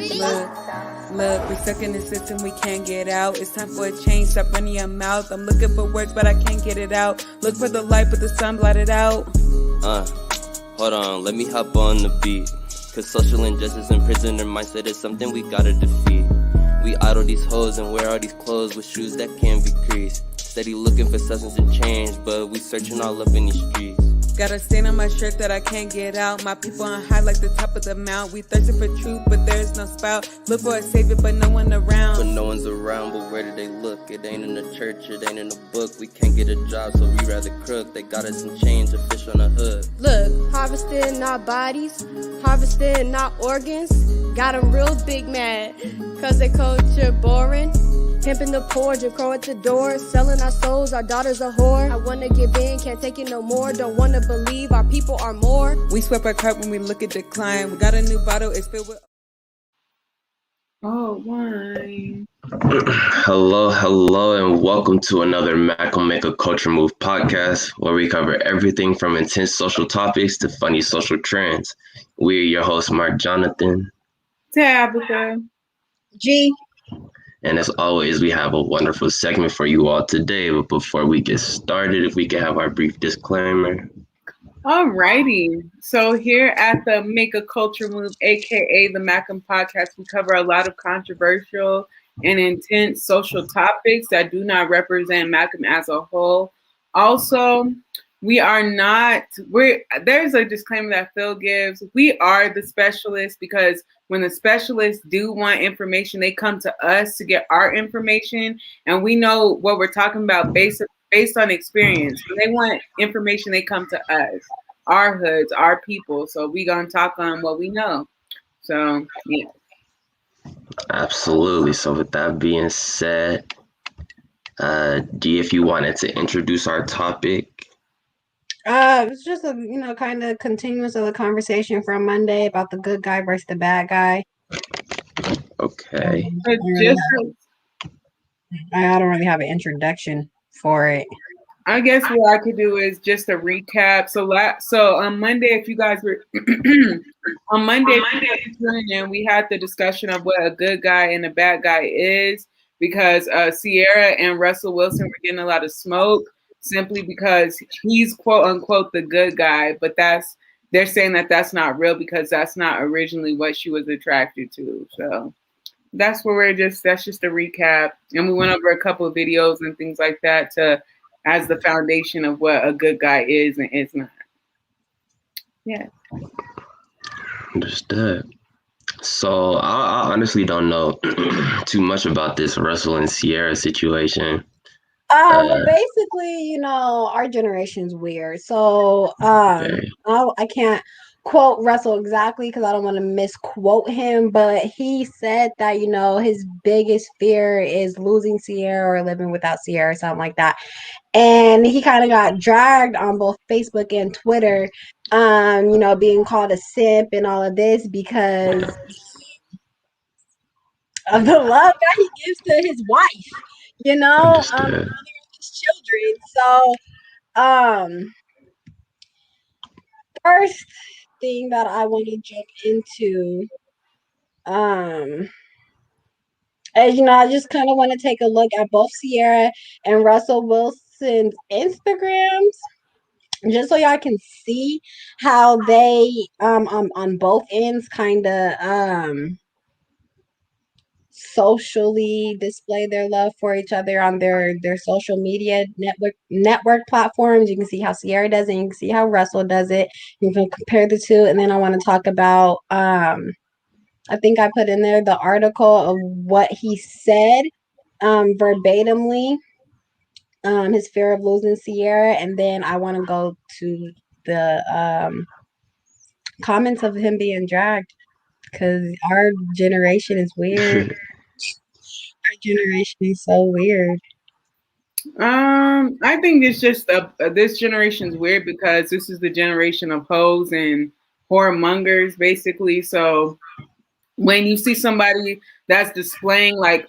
Look, we stuck in the system, we can't get out. It's time for a change, stop running your mouth. I'm looking for words, but I can't get it out. Look for the light, but the sun blotted out. Hold on, let me hop on the beat. Cause social injustice and prisoner mindset is something we gotta defeat. We idle these hoes and wear all these clothes with shoes that can't be creased. Steady looking for substance and change, but we searching all up in these streets. Got a stain on my shirt that I can't get out. My people on high like the top of the mount. We thirsting for truth, but there's no spout. Look for a savior, but no one around. But no one's around, but where do they look? It ain't in the church, it ain't in the book. We can't get a job, so we rather crook. They got us in chains, a fish on a hook. Look, harvesting not bodies, harvesting not organs. Got 'em real big mad, cause they culture boring. Pimping the poor, Jim Crow at the door. Selling our souls, our daughters a whore. I wanna give in, can't take it no more. Don't wanna believe our people are more. We swept our cup when we look at decline. We got a new bottle, it's filled with wine. Hello, and welcome to another Mac'll Make a Culture Move podcast, where we cover everything from intense social topics to funny social trends. We're your hosts, Mark Jonathan, Tabitha, G. and as always, we have a wonderful segment for you all today. But before we get started, if we can have our brief disclaimer. Alrighty. So here at the Make a Culture Move, aka the Mac'm Podcast, we cover a lot of controversial and intense social topics that do not represent Mac'm as a whole. Also, there's a disclaimer that Phil gives. We are the specialists because when the specialists do want information, they come to us to get our information, and we know what we're talking about based on experience. When they want information, they come to us, our hoods, our people. So we gonna talk on what we know. So yeah. Absolutely. So with that being said, G, if you wanted to introduce our topic. It's just a kind of continuous of the conversation from Monday about the good guy versus the bad guy. Okay. I don't really have an introduction for it. I guess what I could do is just a recap. So on Monday, if you guys were on Monday, we had the discussion of what a good guy and a bad guy is, because Ciara and Russell Wilson were getting a lot of smoke simply because he's quote unquote the good guy, but they're saying that that's not real because that's not originally what she was attracted to. So that's where that's just a recap. And we went over a couple of videos and things like that as the foundation of what a good guy is and is not. Yeah. Understood. So I honestly don't know too much about this Russell and Ciara situation. Basically, our generation's weird. So I can't quote Russell exactly because I don't want to misquote him, but he said that, his biggest fear is losing Ciara or living without Ciara or something like that. And he kind of got dragged on both Facebook and Twitter, being called a simp and all of this because of the love that he gives to his wife. Other his children. So, first thing that I want to jump into, as I just kind of want to take a look at both Ciara and Russell Wilson's Instagrams, just so y'all can see how they, on both ends, kind of, socially display their love for each other on their social media network platforms. You can see how Ciara does it, you can see how Russell does it. You can compare the two, and then I want to talk about I think I put in there the article of what he said verbatimly, his fear of losing Ciara, and then I want to go to the comments of him being dragged, because our generation is weird. Our generation is so weird. I think it's just this generation's weird because this is the generation of hoes and whoremongers, basically. So when you see somebody that's displaying like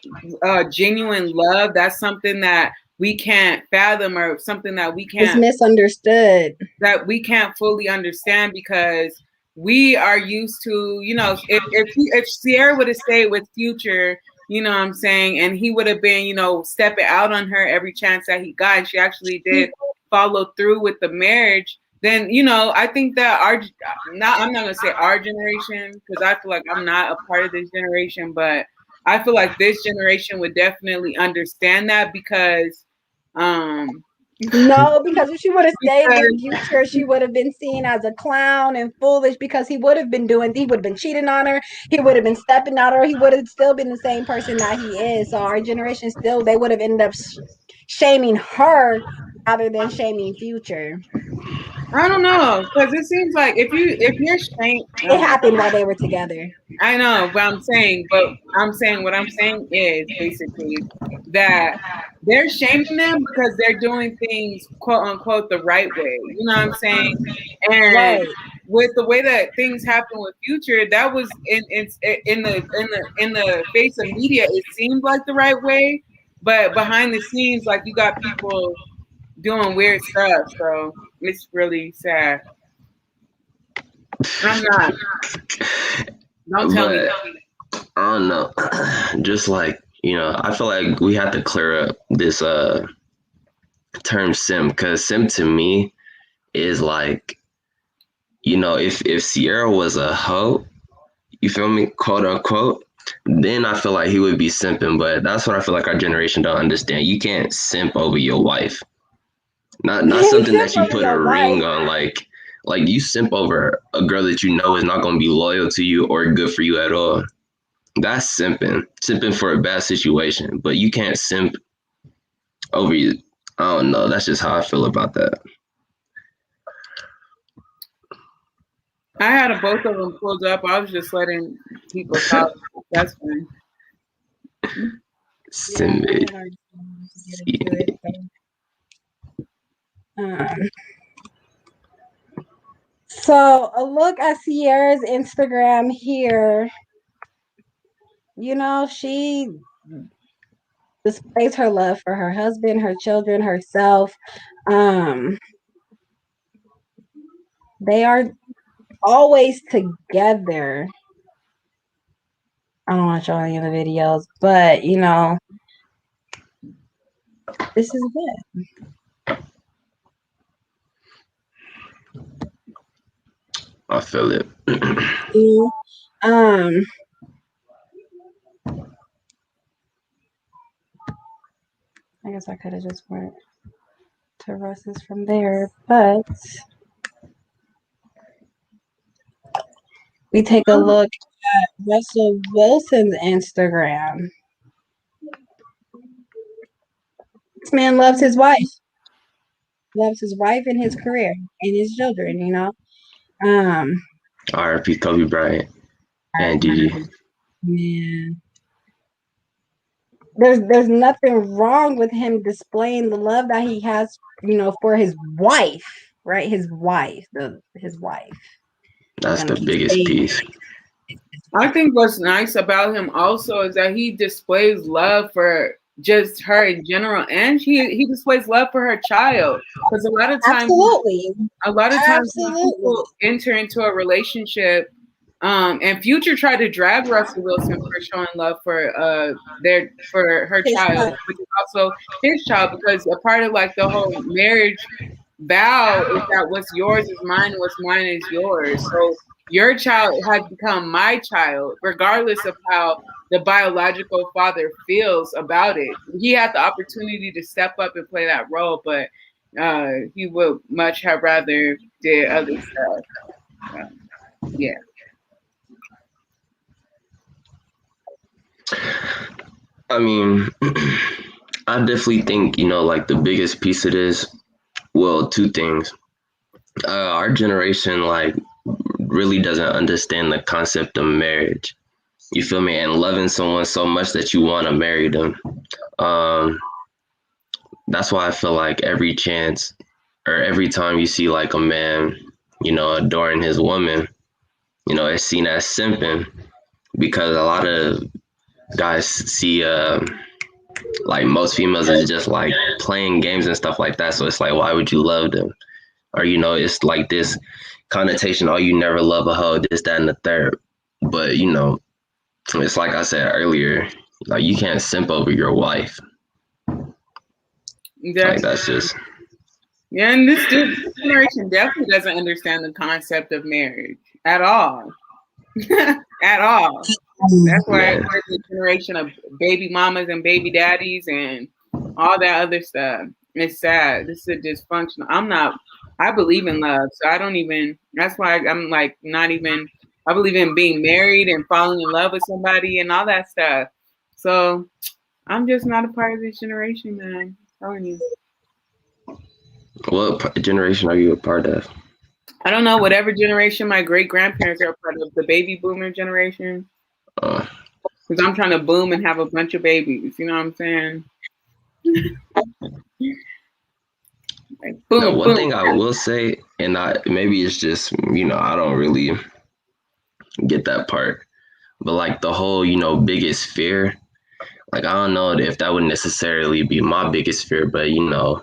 genuine love, that's something that we can't fathom, or something that we can't. It's misunderstood. That we can't fully understand because we are used to, if Sierra would have stayed with Future, you know what I'm saying, and he would have been, stepping out on her every chance that he got, and she actually did follow through with the marriage, then, I think that I'm not gonna say our generation, because I feel like I'm not a part of this generation, but I feel like this generation would definitely understand that, because no, because if she would have stayed with Future, she would have been seen as a clown and foolish, because he would have been cheating on her, he would have been stepping on her, he would have still been the same person that he is. So our generation they would have ended up shaming her rather than shaming Future. I don't know, because it seems like if you're shamed, it happened while they were together. I know, but what I'm saying is basically that they're shaming them because they're doing things quote unquote the right way. You know what I'm saying? And right. With the way that things happen with Future, that was in the face of media, it seemed like the right way, but behind the scenes, like, you got people doing weird stuff. So it's really sad. I'm not. Don't tell me. I don't know. Just like, I feel like we have to clear up this term simp, because simp to me is like, if Sierra was a hoe, you feel me, quote unquote, then I feel like he would be simping. But that's what I feel like our generation don't understand. You can't simp over your wife. Not something that you put a ring on, like you simp over a girl that you know is not going to be loyal to you or good for you at all. That's simping for a bad situation, but you can't simp over you. I don't know. That's just how I feel about that. I had both of them pulled up. I was just letting people talk. That's fine. So a look at Sierra's Instagram here. She displays her love for her husband, her children, herself. They are always together. I don't want to show any of the videos, but this is good. I feel it. I guess I could have just went to Russ's from there, but we take a look at Russell Wilson's Instagram. This man loves his wife. Loves his wife and his career and his children, R.I.P. Kobe Bryant and Gigi. Man. There's nothing wrong with him displaying the love that he has, for his wife, right? His wife. That's the biggest piece. I think what's nice about him also is that he displays love for just her in general, and he displays love for her child. Because a lot of times when people enter into a relationship, and Future tried to drag Russell Wilson for showing love for her child, which is also his child, because a part of like the whole marriage vow is that what's yours is mine, what's mine is yours. So your child has become my child, regardless of how the biological father feels about it. He had the opportunity to step up and play that role, but he would much have rather did other stuff. Yeah. I mean, I definitely think, like the biggest piece of this, well, two things. Our generation, like, really doesn't understand the concept of marriage. You feel me? And loving someone so much that you want to marry them. That's why I feel like every chance or every time you see like a man, adoring his woman, it's seen as simping, because a lot of guys see like most females is just like playing games and stuff like that. So it's like, why would you love them? Or, it's like this connotation, oh, you never love a hoe, this, that, and the third. But, you know, it's like I said earlier, like you can't simp over your wife. Like that's just. Yeah, and this generation definitely doesn't understand the concept of marriage at all. At all. That's why there's a generation of baby mamas and baby daddies and all that other stuff. It's sad. This is a dysfunctional. I believe in love, so I don't even, that's why I'm like not even, I believe in being married and falling in love with somebody and all that stuff. So I'm just not a part of this generation, man. I'm telling you. What generation are you a part of? I don't know, whatever generation my great grandparents are a part of, the baby boomer generation. Because I'm trying to boom and have a bunch of babies. You know what I'm saying? Like, boom, one thing I will say, and maybe it's just, you know, I don't really get that part, but like the whole, you know, biggest fear, like I don't know if that would necessarily be my biggest fear, but you know,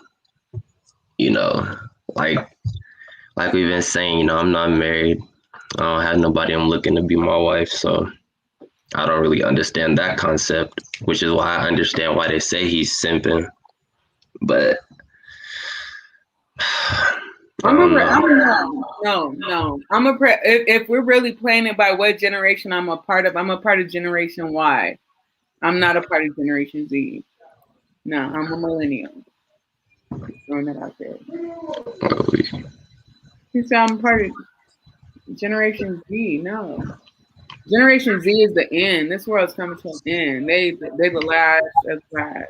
like we've been saying, you know, I'm not married. I don't have nobody I'm looking to be my wife, so I don't really understand that concept, which is why I understand why they say he's simping. But if we're really playing it by what generation I'm a part of Generation Y. I'm not a part of Generation Z. No, I'm a millennial. Just throwing that out there. You say I'm part of Generation Z. No. Generation Z is the end. This world's coming to an end. They the last of last.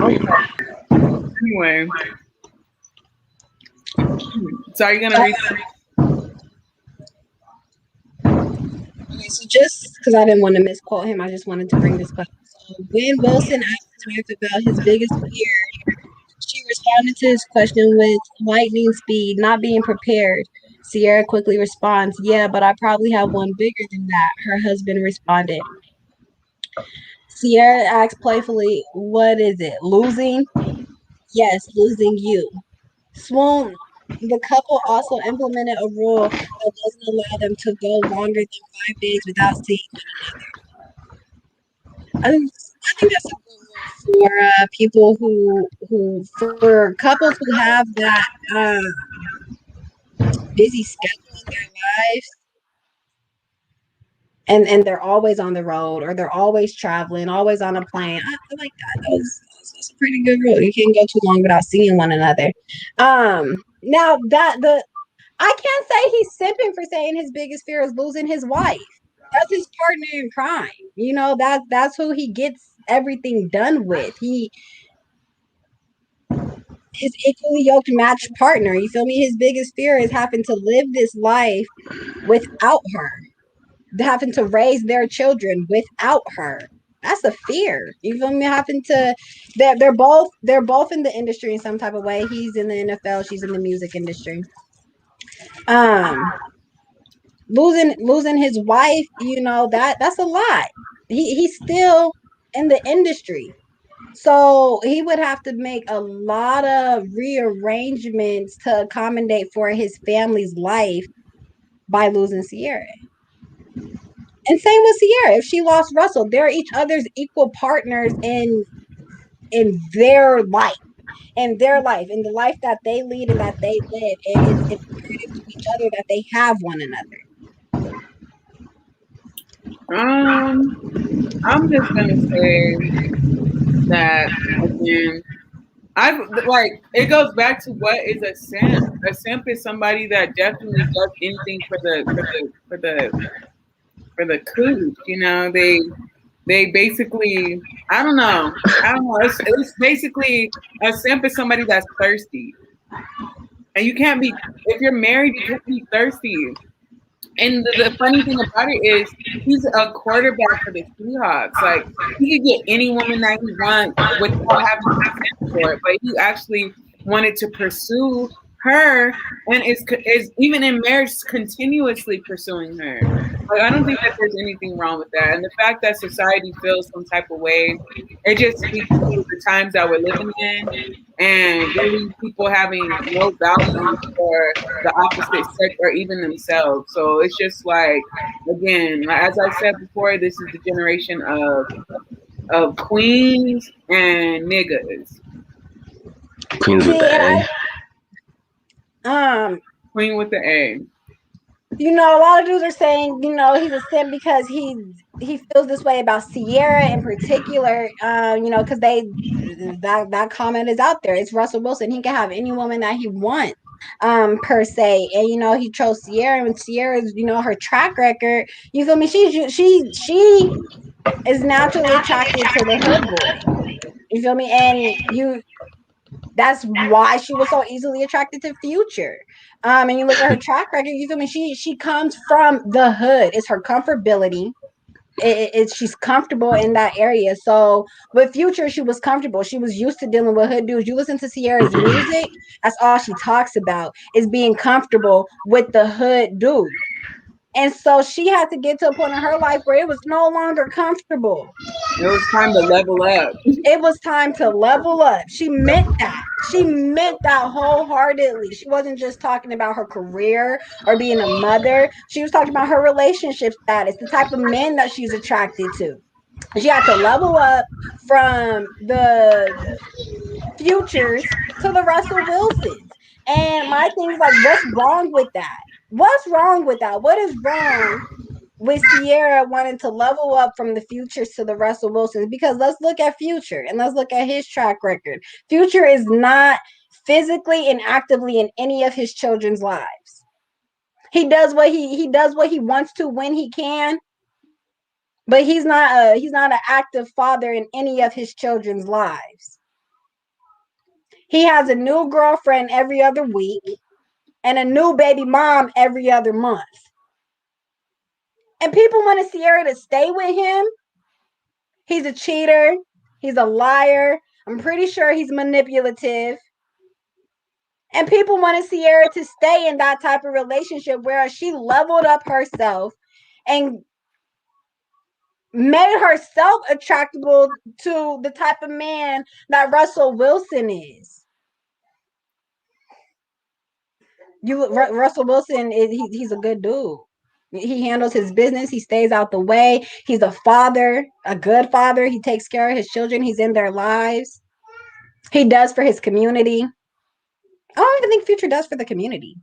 Okay. Anyway. So are you gonna read that? Okay, so just because I didn't want to misquote him, I just wanted to bring this question. So when Wilson asked his wife about his biggest fear, she responded to his question with lightning speed, not being prepared. Sierra quickly responds, "Yeah, but I probably have one bigger than that," her husband responded. Sierra asked playfully, "What is it, losing?" "Yes, losing you." Swoon. The couple also implemented a rule that doesn't allow them to go longer than 5 days without seeing one another. I think that's a good rule for people for couples who have that busy schedule in their lives, and they're always on the road or they're always traveling, always on a plane. I like that. That's a pretty good rule. You can't go too long without seeing one another. Now I can't say he's simping for saying his biggest fear is losing his wife. That's his partner in crime. You know, that's who he gets everything done with. His equally yoked matched partner. You feel me? His biggest fear is having to live this life without her, having to raise their children without her. That's a fear. You feel me? Having to, they're both in the industry in some type of way. He's in the NFL, she's in the music industry. Losing his wife, you know, that's a lot. He's still in the industry. So he would have to make a lot of rearrangements to accommodate for his family's life by losing Sierra. And same with Sierra. If she lost Russell, they're each other's equal partners in their life, in the life that they lead and that they live. And it's imperative to each other that they have one another. I'm just gonna say that again. It goes back to what is a simp. A simp is somebody that definitely does anything for the coup. You know, they basically, I don't know. It's basically a simp is somebody that's thirsty, and you can't be, if you're married, you can't be thirsty. And the funny thing about it is, he's a quarterback for the Seahawks. Like, he could get any woman that he wants without having to stand for it. But he actually wanted to pursue her and is even in marriage continuously pursuing her. Like, I don't think that there's anything wrong with that. And the fact that society feels some type of way, it just speaks to the times that we're living in and really people having no value for the opposite sex or even themselves. So it's just like, again, as I said before, this is the generation of queens and niggas. Queens with the A. Queen with the A. You know, a lot of dudes are saying, you know, he's a simp because he feels this way about Ciara in particular. You know, because that comment is out there. It's Russell Wilson. He can have any woman that he wants, per se. And you know, he chose Ciara, and Ciara's, you know, her track record. You feel me? She is naturally attracted to the hood boy. You feel me? And that's why she was so easily attracted to Future. And you look at her track record, you feel me? She comes from the hood. It's her comfortability. She's comfortable in that area. So with Future, she was comfortable. She was used to dealing with hood dudes. You listen to Ciara's music, that's all she talks about, is being comfortable with the hood dude. And so she had to get to a point in her life where it was no longer comfortable. It was time to level up. It was time to level up. She meant that. She meant that wholeheartedly. She wasn't just talking about her career or being a mother. She was talking about her relationship status, the type of men that she's attracted to. She had to level up from the Futures to the Russell Wilsons. And my thing is like, what's wrong with that? What's wrong with that? What is wrong with Ciara wanting to level up from the Futures to the Russell Wilsons? Because let's look at Future and let's look at his track record. Future is not physically and actively in any of his children's lives. He does what he wants to when he can, but he's not an active father in any of his children's lives. He has a new girlfriend every other week and a new baby mom every other month. And people want Ciara to stay with him. He's a cheater. He's a liar. I'm pretty sure he's manipulative. And people wanted Ciara to stay in that type of relationship where she leveled up herself and made herself attractable to the type of man that Russell Wilson is. Russell Wilson he's a good dude. He handles his business. He stays out the way. He's a father, a good father. He takes care of his children. He's in their lives. He does for his community. I don't even think Future does for the community.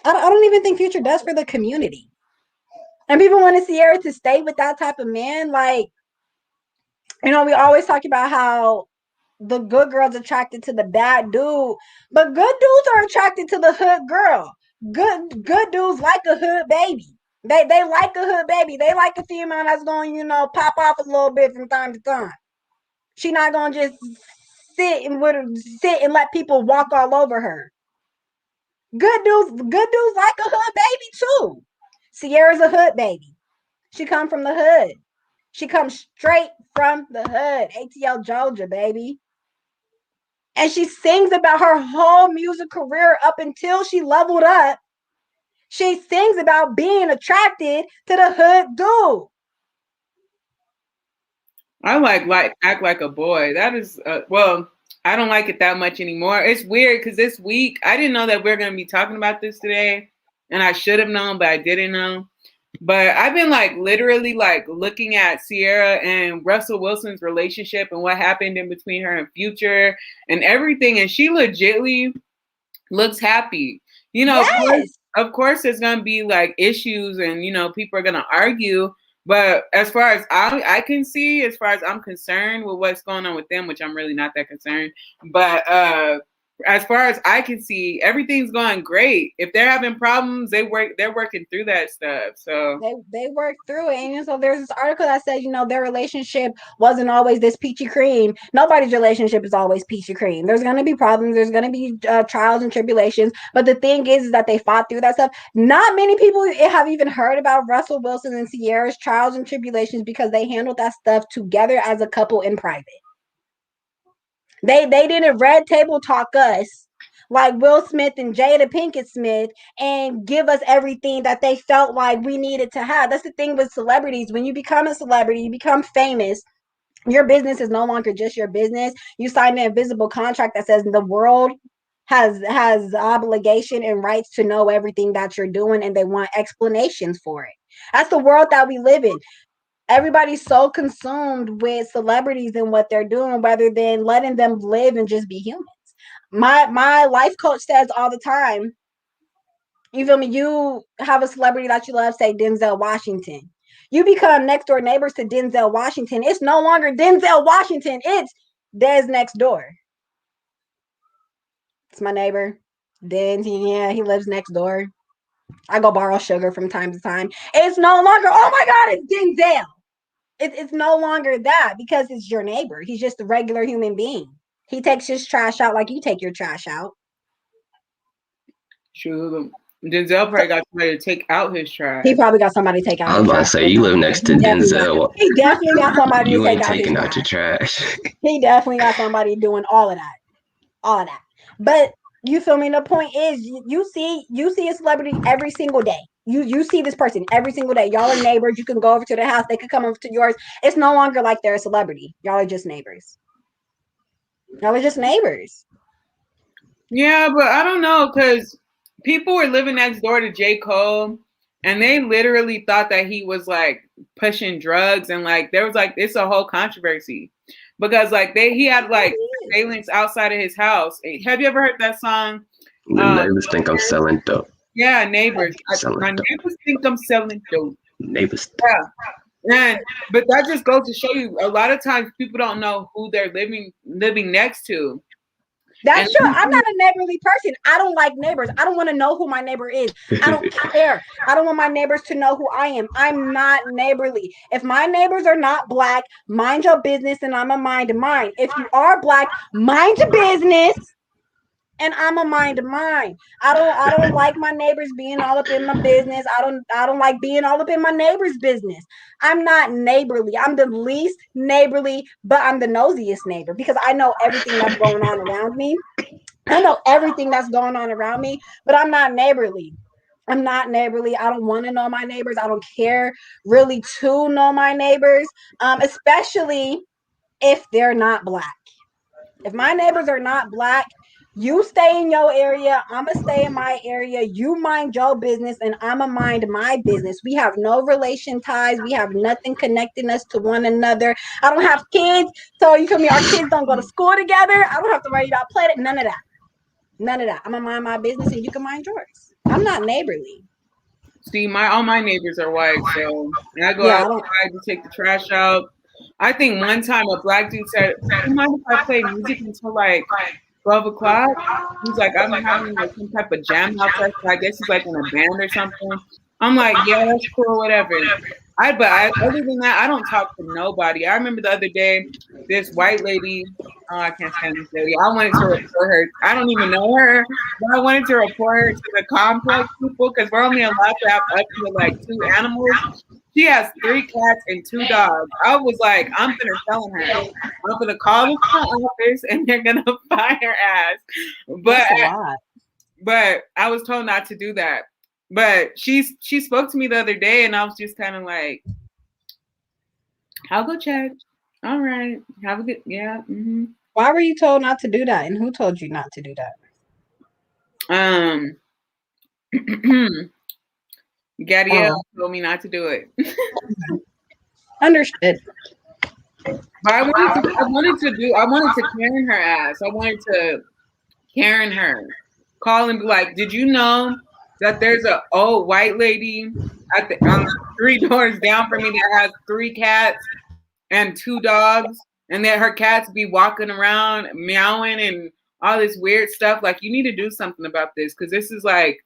I don't even think Future does for the community. And people want Ciara to stay with that type of man. Like, you know, we always talk about how the good girl's attracted to the bad dude, but good dudes are attracted to the hood girl. Good dudes like a hood baby. They like a hood baby. They like a female that's going, you know, pop off a little bit from time to time. She not gonna just sit and let people walk all over her. Good dudes like a hood baby too. Ciara's a hood baby. She come from the hood. She comes straight from the hood. ATL Georgia, baby. And she sings about her whole music career up until she leveled up. She sings about being attracted to the hood dude. I like Act Like a Boy. That is, well, I don't like it that much anymore. It's weird because this week, I didn't know that we're going to be talking about this today. And I should have known, but I didn't know. But I've been like literally like looking at Ciara and Russell Wilson's relationship and what happened in between her and Future and everything. And she legitly looks happy. You know, yes. of course there's going to be like issues and, you know, people are going to argue. But as far as I can see, as far as I'm concerned with what's going on with them, which I'm really not that concerned. But as far as I can see, everything's going great. If they're having problems, they're working through that stuff. So they work through it. And so there's this article that says, you know, their relationship wasn't always this peachy cream. Nobody's relationship is always peachy cream. There's going to be problems. There's going to be trials and tribulations. But the thing is that they fought through that stuff. Not many people have even heard about Russell Wilson and Ciara's trials and tribulations because they handled that stuff together as a couple in private. They didn't red table talk us like Will Smith and Jada Pinkett Smith and give us everything that they felt like we needed to have. That's the thing with celebrities. When you become a celebrity, you become famous, your business is no longer just your business. You sign an invisible contract that says the world has obligation and rights to know everything that you're doing, and they want explanations for it. That's the world that we live in. Everybody's so consumed with celebrities and what they're doing rather than letting them live and just be humans. My life coach says all the time, you feel me? You have a celebrity that you love, say Denzel Washington. You become next door neighbors to Denzel Washington. It's no longer Denzel Washington. It's Dez next door. It's my neighbor. Dez, yeah, he lives next door. I go borrow sugar from time to time. It's no longer, oh my God, it's Denzel. It's no longer that because it's your neighbor. He's just a regular human being. He takes his trash out like you take your trash out. True. Denzel probably got somebody to take out his trash. He probably got somebody to take out I was his about to trash. say, you live next to Denzel. He definitely got somebody You to ain't take out his taking trash. out your trash. He definitely got somebody doing all of that. All of that. But you feel me? The point is you see a celebrity every single day. You see this person every single day. Y'all are neighbors. You can go over to their house. They could come over to yours. It's no longer like they're a celebrity. Y'all are just neighbors. Y'all are just neighbors. Yeah, but I don't know, because people were living next door to J. Cole, and they literally thought that he was like pushing drugs, and like there was like it's a whole controversy because like he had like surveillance outside of his house. Have you ever heard that song? The neighbors think I'm selling dope. Yeah, neighbors. My dope. neighbors think I'm selling dope. Neighbors. Yeah. But that just goes to show you a lot of times people don't know who they're living next to. That's true. I'm not a neighborly person. I don't like neighbors. I don't want to know who my neighbor is. I don't care. I don't want my neighbors to know who I am. I'm not neighborly. If my neighbors are not black, mind your business and I'm a mind mine. If you are black, mind your business and I'm a mind mine. I don't like my neighbors being all up in my business. I don't like being all up in my neighbor's business. I'm not neighborly. I'm the least neighborly, but I'm the nosiest neighbor because I know everything that's going on around me. I know everything that's going on around me, but I'm not neighborly. I'm not neighborly. I don't want to know my neighbors. I don't care really to know my neighbors, especially if they're not black. If my neighbors are not black, you stay in your area, I'ma stay in my area, you mind your business, and I'ma mind my business. We have no relation ties, we have nothing connecting us to one another. I don't have kids, so you feel me? Our kids don't go to school together. I don't have to worry about playing. None of that. None of that. I'm gonna mind my business and you can mind yours. I'm not neighborly. See, all my neighbors are white, so I go outside to take the trash out. I think one time a black dude said, "Do you mind if I play music until like 12 o'clock?" He's like, "I'm having like some type of jam house session. I guess he's like in a band or something." I'm like, "Yeah, that's cool, whatever." Other than that, I don't talk to nobody. I remember the other day, this white lady. Oh, I can't stand this lady. I wanted to report her. I don't even know her, but I wanted to report her to the complex people because we're only allowed to have up to like 2 animals. She has 3 cats and 2 dogs. I was like, I'm gonna tell her. I'm gonna call the office and they're gonna fire her ass. But I was told not to do that. But she spoke to me the other day and I was just kind of like, I'll go check. All right. Have a good Mm-hmm. Why were you told not to do that? And who told you not to do that? Gadiel told me not to do it. Understood. But I wanted to Karen her ass. I wanted to Karen her. Call and be like, did you know that there's an old white lady on 3 doors down from me that has 3 cats and 2 dogs, and that her cats be walking around meowing and all this weird stuff? Like, you need to do something about this because this is like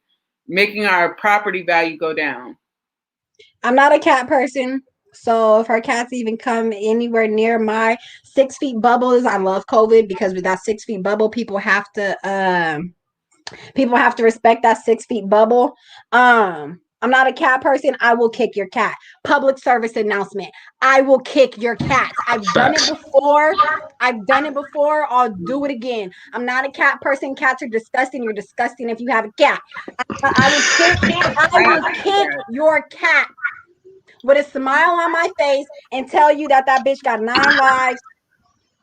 making our property value go down. I'm not a cat person, so if her cats even come anywhere near my 6 feet bubbles, I love COVID because with that 6 feet bubble, people have to respect that 6 feet bubble. I'm not a cat person. I will kick your cat. Public service announcement. I will kick your cats. I've done it before. I'll do it again. I'm not a cat person. Cats are disgusting. You're disgusting if you have a cat. I will kick your cat with a smile on my face and tell you that bitch got 9 lives.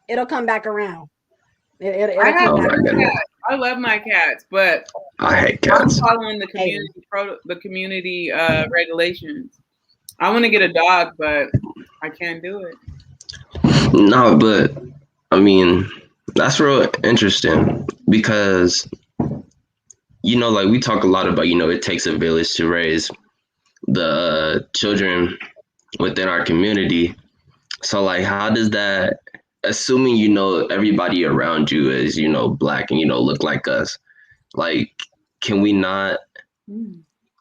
It'll come back around. I love my cats, but I hate cats. I'm following the community regulations. I want to get a dog, but I can't do it. No, but I mean, that's real interesting because, like we talk a lot about, it takes a village to raise the children within our community. So like, how does that, assuming, everybody around you is, Black and, look like us, like, can we not,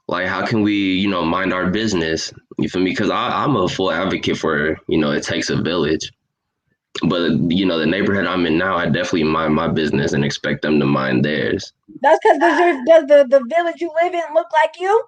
like, how can we, mind our business? You feel me? Because I'm a full advocate for, it takes a village. But, the neighborhood I'm in now, I definitely mind my business and expect them to mind theirs. That's because does the village you live in look like you?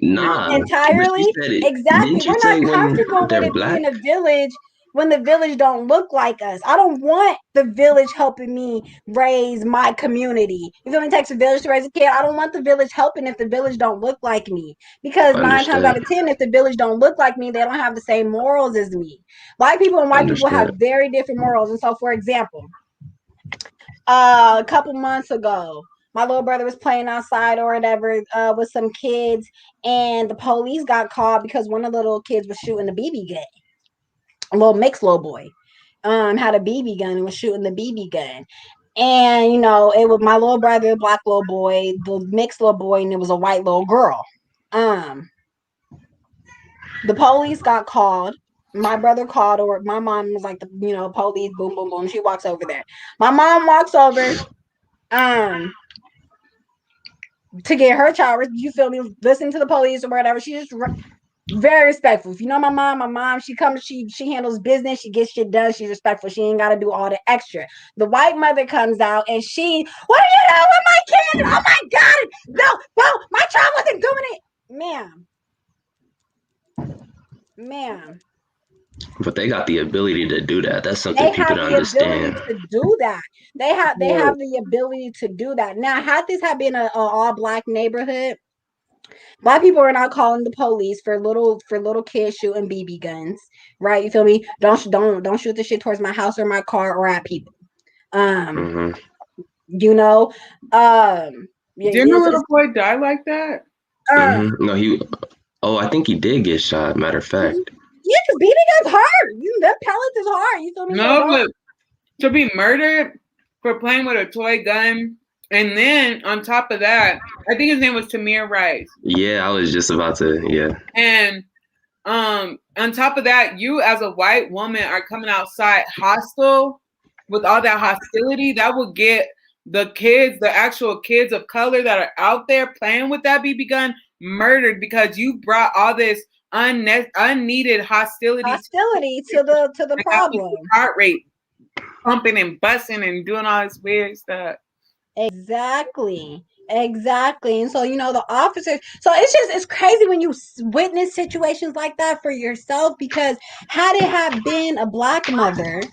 Nah. Entirely? Exactly. We're not comfortable with it being a village when the village don't look like us. I don't want the village helping me raise my community. You feel me? It takes a village to raise a kid. I don't want the village helping if the village don't look like me. Because 9 times out of 10, if the village don't look like me, they don't have the same morals as me. Black people and white people have very different morals. And so, for example, a couple months ago, my little brother was playing outside or whatever with some kids, and the police got called because one of the little kids was shooting a BB gun. A little mixed little boy had a BB gun and was shooting the BB gun. And, it was my little brother, Black little boy, the mixed little boy, and it was a white little girl. The police got called. My brother called, or my mom was like, police, boom, boom, boom. She walks over there. My mom walks over to get her child, you feel me, listen to the police or whatever. She just very respectful. If you know my mom, she comes, she handles business, she gets shit done, she's respectful. She ain't got to do all the extra. The white mother comes out and what are you doing with my kid? Oh my God, no, my child wasn't doing it. Ma'am. But they got the ability to do that. That's something people don't understand. To do that. They have the ability to do that. Now, had this had been an all Black neighborhood, Black people are not calling the police for little kids shooting BB guns, right? You feel me? Don't shoot the shit towards my house or my car or at people. Didn't a little boy die like that? No, I think he did get shot. Matter of fact. Yeah, because BB guns hurt. That pellets is hard. You feel me? No, but to be murdered for playing with a toy gun. And then on top of that, I think his name was Tamir Rice. Yeah, I was just about to, yeah. And on top of that, you as a white woman are coming outside hostile with all that hostility. That will get the actual kids of color that are out there playing with that BB gun murdered because you brought all this unneeded hostility to the problem. Heart rate pumping and busting and doing all this weird stuff. Exactly. And so, the officers, so it's crazy when you witness situations like that for yourself, because had it have been a Black mother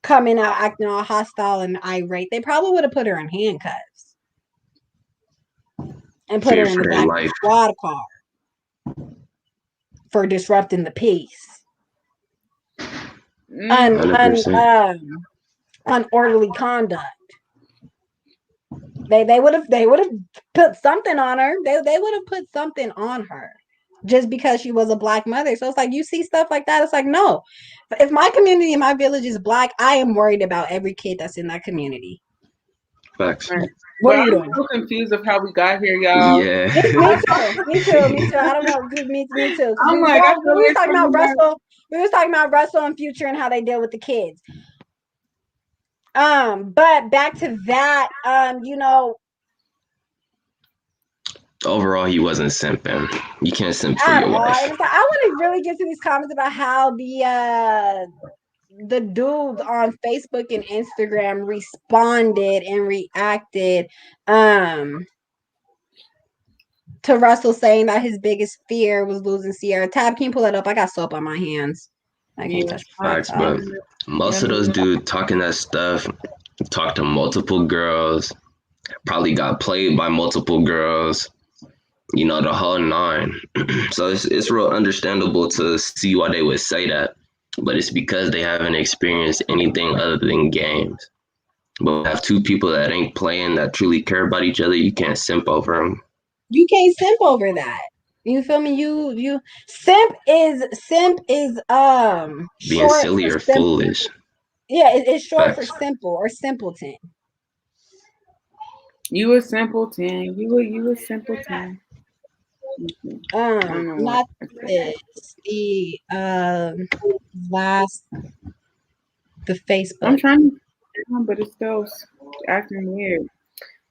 coming out acting all hostile and irate, they probably would have put her in handcuffs and put her in the back of the squad car for disrupting the peace. Unorderly conduct. They would have put something on her. They would have put something on her just because she was a Black mother. So it's like, you see stuff like that. It's like, no, if my community and my village is Black, I am worried about every kid that's in that community. Facts. What are you doing? I'm so confused of how we got here, y'all. Yeah. Me too. I don't know. Me too. We were talking about Russell. We were talking about Russell and Future and how they deal with the kids. But back to that, overall, he wasn't simping. You can't simp for your wife. I want to really get to these comments about how the dudes on Facebook and Instagram responded and reacted to Russell saying that his biggest fear was losing Ciara. Tab, can you pull that up? I got soap on my hands. I can't touch my Facts, laptop. but most of those dudes talking that stuff, talk to multiple girls, probably got played by multiple girls, you know, the whole nine. So it's real understandable to see why they would say that, but it's because they haven't experienced anything other than games. But have two people that ain't playing that truly care about each other, you can't simp over them. You can't simp over that. You feel me? You simp is Being short silly for or simple. foolish. Yeah, it's short Facts. for simple or simpleton. You a simpleton. You a simpleton. Not this. The last the Facebook. I'm trying to, but it's still acting weird.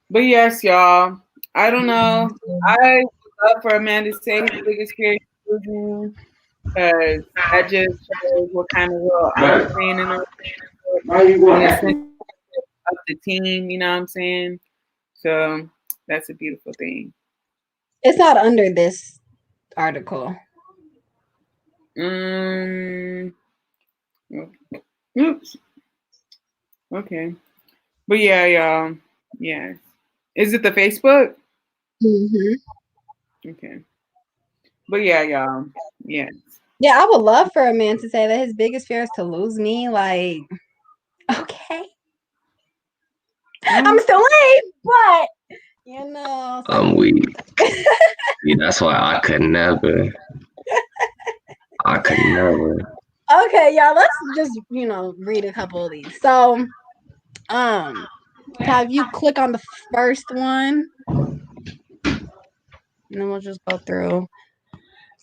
But yes, y'all. I don't know. I would love for a man to say his biggest fear is losing, because that just shows what kind of role I'm playing in the sense of the team. You know what I'm saying? So that's a beautiful thing. It's not under this article. Oops. Okay. But yeah, y'all. Yes. Is it the Facebook? Mm-hmm. Okay. But yeah, y'all. Yes. Yeah, I would love for a man to say that his biggest fear is to lose me. Like, okay. I'm still late, but you know. I'm weak. Yeah, that's why I could never. Okay, y'all, let's just, read a couple of these. So, have you click on the first one? And then we'll just go through.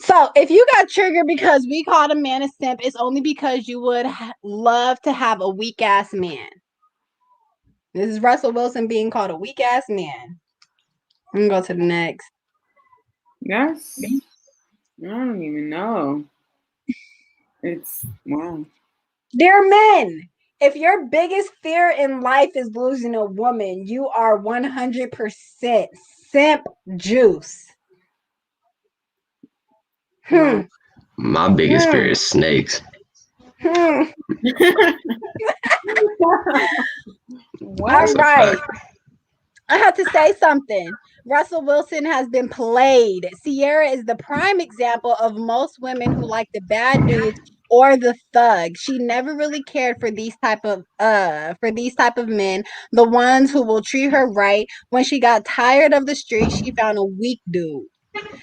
So, if you got triggered because we called a man a simp, it's only because you would love to have a weak ass man. This is Russell Wilson being called a weak ass man. I'm gonna go to the next. Yes. I don't even know. It's wow. Dear men, if your biggest fear in life is losing a woman, you are 100% simp juice. My biggest fear is snakes. All right. I have to say something. Russell Wilson has been played. Ciara is the prime example of most women who like the bad dudes or the thug. She never really cared for these type of men, the ones who will treat her right. When she got tired of the street, she found a weak dude.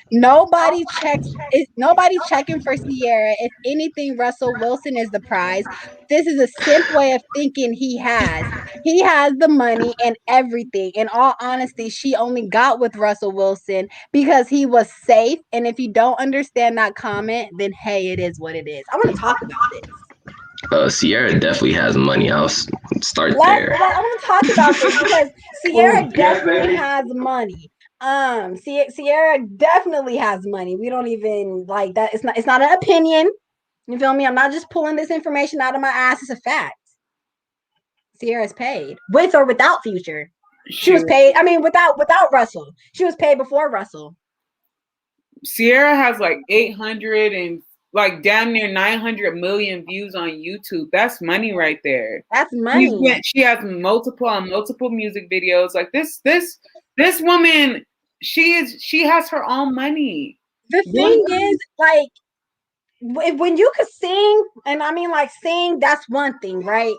Nobody's checking for Ciara. If anything, Russell Wilson is the prize. This is a simp way of thinking he has. He has the money and everything. In all honesty, she only got with Russell Wilson because he was safe. And if you don't understand that comment, then hey, it is what it is. I want to talk about this. Ciara definitely has money. I'll start there. I want to talk about this because Ciara definitely has money. Ciara definitely has money. We don't even like that. It's not an opinion. You feel me? I'm not just pulling this information out of my ass. It's a fact. Ciara's paid with or without Future. She was paid. I mean, without Russell. She was paid before Russell. Ciara has like 800 and like damn near 900 million views on YouTube. That's money right there. That's money. She has multiple music videos. Like this woman, she has her own money. The thing is, like, when you could sing, and I mean, like, sing, that's one thing, right?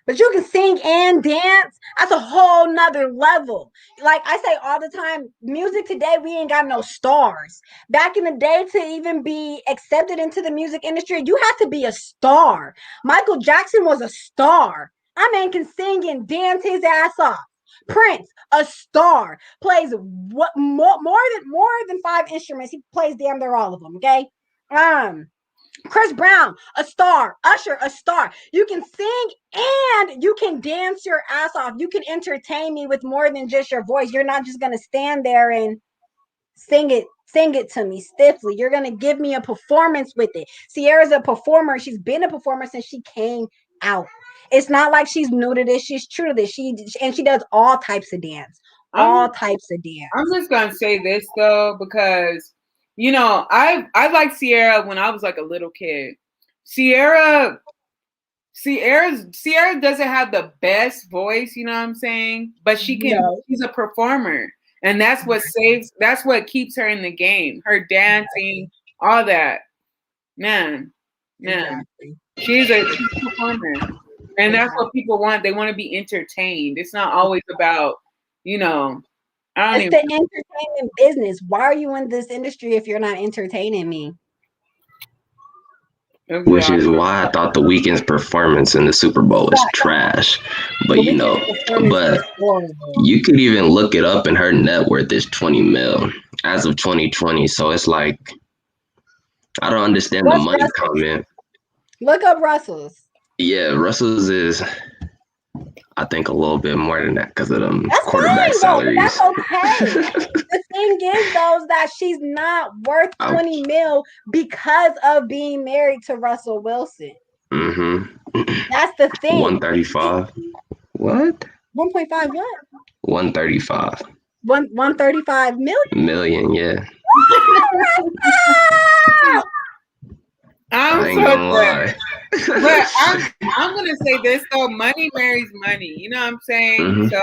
But you can sing and dance, that's a whole nother level. Like I say all the time, music today, we ain't got no stars. Back in the day, to even be accepted into the music industry, you had to be a star. Michael Jackson was a star. That man can sing and dance his ass off. Prince, a star, plays what more than 5 instruments. He plays damn near all of them. Okay, Chris Brown, a star. Usher, a star. You can sing and you can dance your ass off. You can entertain me with more than just your voice. You're not just gonna stand there and sing it to me stiffly. You're gonna give me a performance with it. Ciara's a performer. She's been a performer since she came out. It's not like she's new to this. She's true to this. She does all types of dance. I'm types of dance. I'm just gonna say this though, because you know, I liked Sierra when I was like a little kid. Sierra Sierra doesn't have the best voice, you know what I'm saying? But No. she's a performer. And that's what keeps her in the game. Her dancing, all that. Man. Exactly. She's a performer. And that's what people want. They want to be entertained. It's not always about, you know, I don't It's even the entertainment business. Why are you in this industry if you're not entertaining me? Which is why I thought the Weeknd's performance in the Super Bowl was trash. But you know, but you could even look it up, and her net worth is 20 mil as of 2020. So it's like, I don't understand the money comment. Look up Russell's. Yeah, Russell's is, I think, a little bit more than that because of them quarterback salaries. That's okay. The thing is, though, is that she's not worth 20 mil because of being married to Russell Wilson. Mm-hmm. That's the thing. 135. What? 1.5 what? 135. 135 million, yeah. I'm I ain't gonna lie. But I'm gonna say this though, money marries money. You know what I'm saying? Mm-hmm. So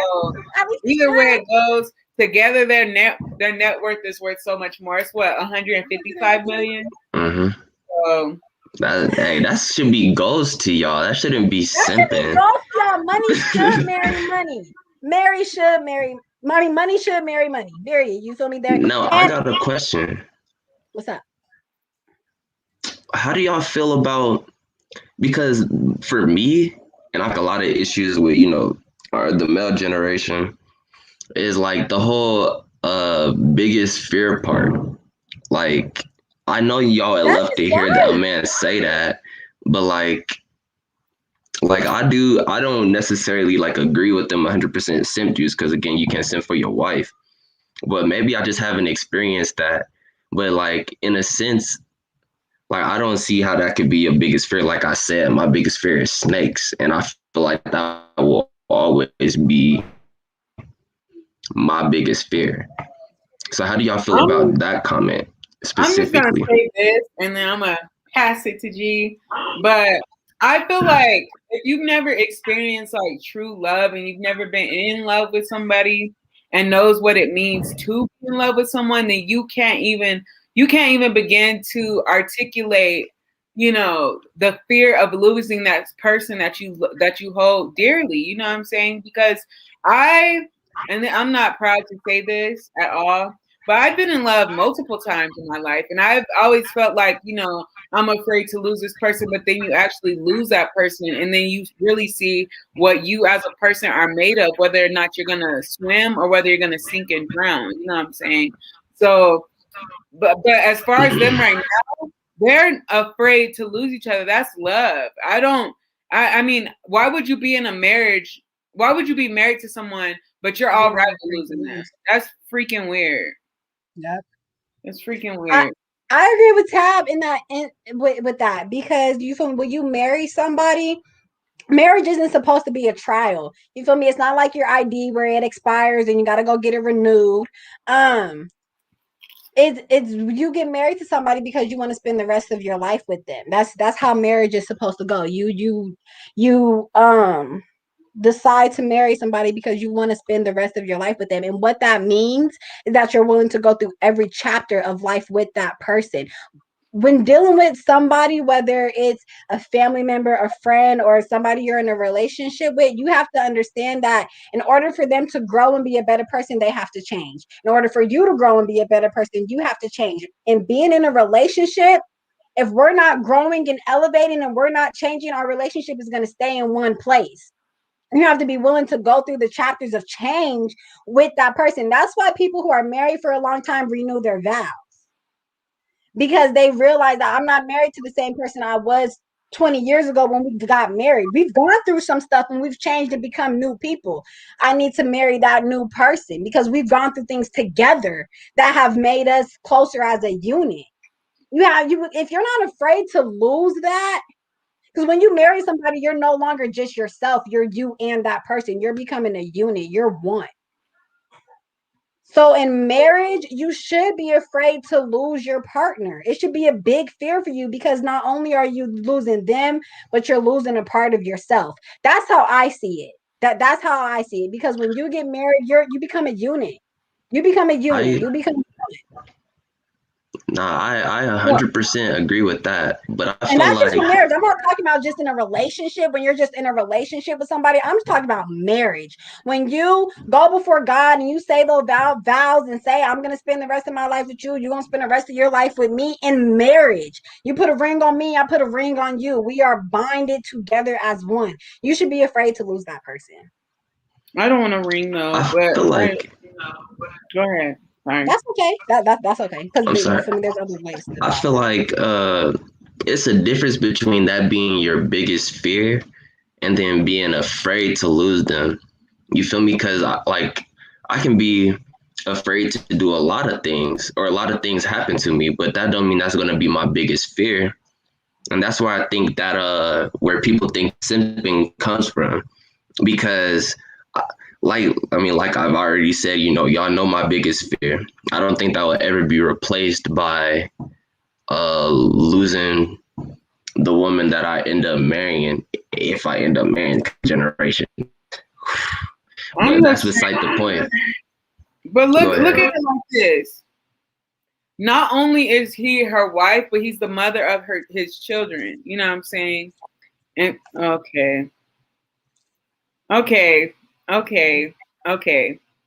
either way it goes, together their net worth is worth so much more. It's what, 155 million? Mm-hmm. So that should be goals to y'all. That shouldn't be simping. Money should marry money. Money should marry money. Period. You feel me there? No, I got a question. What's up? How do y'all feel about, because for me, and like a lot of issues with, you know, the male generation is like the whole biggest fear part. Like, I know y'all love to hear that a man say that, but like I don't necessarily like agree with them 100% simp juice, because again, you can't simp for your wife. But maybe I just haven't experienced that. But like, in a sense, like, I don't see how that could be your biggest fear. Like I said, my biggest fear is snakes, and I feel like that will always be my biggest fear. So how do y'all feel about that comment specifically? I'm just gonna say this, and then I'm gonna pass it to G. But I feel like if you've never experienced like true love, and you've never been in love with somebody and knows what it means to be in love with someone, then you can't even begin to articulate, you know, the fear of losing that person that you hold dearly. You know what I'm saying? Because I'm not proud to say this at all, but I've been in love multiple times in my life, and I've always felt like, you know, I'm afraid to lose this person, but then you actually lose that person, and then you really see what you as a person are made of, whether or not you're gonna swim or whether you're gonna sink and drown. You know what I'm saying? So, but as far as them right now, they're afraid to lose each other. That's love. I mean, why would you be in a marriage? Why would you be married to someone, but you're all right with losing them? That's freaking weird. Yep. It's freaking weird. I agree with Tab with that, because you feel me, when you marry somebody, marriage isn't supposed to be a trial. You feel me? It's not like your ID where it expires and you got to go get it renewed. It's you get married to somebody because you want to spend the rest of your life with them. That's how marriage is supposed to go. You decide to marry somebody because you want to spend the rest of your life with them. And what that means is that you're willing to go through every chapter of life with that person. When dealing with somebody, whether it's a family member, a friend, or somebody you're in a relationship with, you have to understand that in order for them to grow and be a better person, they have to change. In order for you to grow and be a better person, you have to change. And being in a relationship, if we're not growing and elevating and we're not changing, our relationship is going to stay in one place. You have to be willing to go through the chapters of change with that person. That's why people who are married for a long time renew their vows, because they realize that I'm not married to the same person I was 20 years ago when we got married. We've gone through some stuff and we've changed and become new people. I need to marry that new person because we've gone through things together that have made us closer as a unit. If you're not afraid to lose that, because when you marry somebody, you're no longer just yourself. You're you and that person. You're becoming a unit. You're one. So in marriage, you should be afraid to lose your partner. It should be a big fear for you because not only are you losing them, but you're losing a part of yourself. That's how I see it. That's how I see it. Because when you get married, you become a unit. You become a unit. I You become Nah, I 100% agree with that. But I And feel not just like for marriage. I'm not talking about just in a relationship when you're just in a relationship with somebody. I'm just talking about marriage. When you go before God and you say those vows and say, I'm going to spend the rest of my life with you, you're going to spend the rest of your life with me in marriage. You put a ring on me, I put a ring on you. We are binded together as one. You should be afraid to lose that person. I don't want to ring though, I but feel like go ahead. Sorry. That's okay. That's okay. Because I'm sorry. there's other ways to I talk. feel like it's a difference between that being your biggest fear and then being afraid to lose them. You feel me? Because I can be afraid to do a lot of things, or a lot of things happen to me, but that don't mean that's gonna be my biggest fear. And that's why I think that where people think simping comes from, because like I've already said, y'all know my biggest fear. I don't think that will ever be replaced by losing the woman that I end up marrying, if I end up marrying generation. But that's beside the point. But look at it like this. Not only is he her wife, but he's the mother of his children. You know what I'm saying? And okay.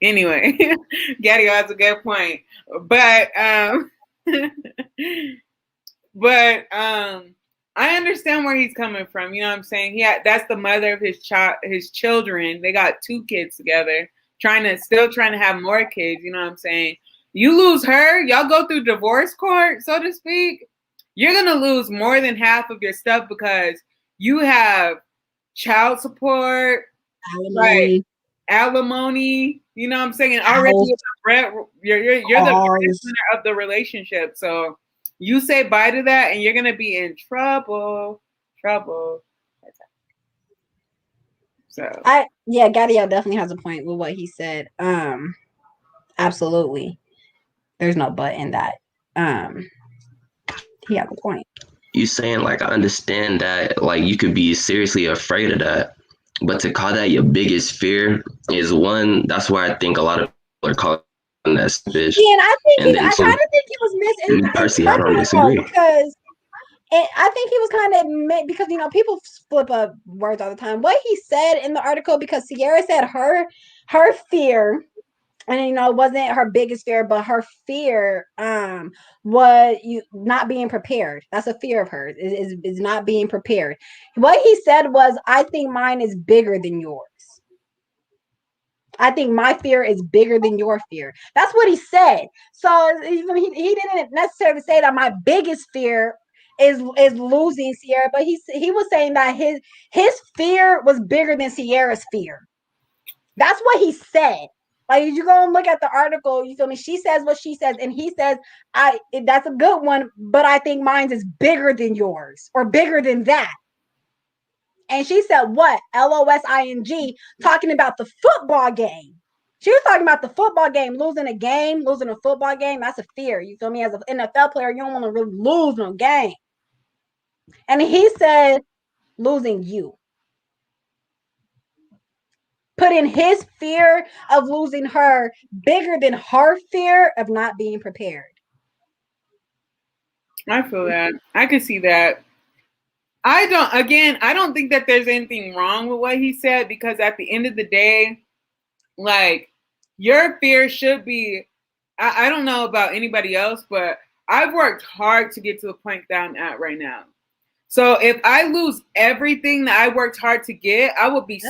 Anyway, Gaddy has a good point. But I understand where he's coming from. You know what I'm saying? That's the mother of his children. They got 2 kids together, still trying to have more kids. You know what I'm saying? You lose her, y'all go through divorce court, so to speak. You're gonna lose more than half of your stuff because you have child support, right? Alimony. You know what I'm saying? Already, you're the breadwinner of the relationship. So you say bye to that, and you're gonna be in trouble. So Gadiel definitely has a point with what he said. Absolutely. There's no but in that. He has a point. You saying, like, I understand that, like, you could be seriously afraid of that, but to call that your biggest fear is one. That's why I think a lot of people are calling that fish. Yeah, and I kind of think he was missing. Personally, I don't disagree. Because I think he was kind of, because people flip up words all the time. What he said in the article, because Ciara said her fear, and it wasn't her biggest fear, but her fear was not being prepared. That's a fear of hers, is not being prepared. What he said was, I think mine is bigger than yours. I think my fear is bigger than your fear. That's what he said. So he didn't necessarily say that my biggest fear is losing Ciara, but he was saying that his fear was bigger than Ciara's fear. That's what he said. Like, you go and look at the article, you feel me? She says what she says, and he says, that's a good one, but I think mine is bigger than yours, or bigger than that. And she said, what? LOSING, talking about the football game. She was talking about the football game, losing a football game. That's a fear. You feel me? As an NFL player, you don't want to really lose no game. And he said, losing you. Putting his fear of losing her bigger than her fear of not being prepared. I feel that. I can see that. I don't think that there's anything wrong with what he said, because at the end of the day, like, your fear should be, I don't know about anybody else, but I've worked hard to get to the point that I'm at right now. So if I lose everything that I worked hard to get, I would be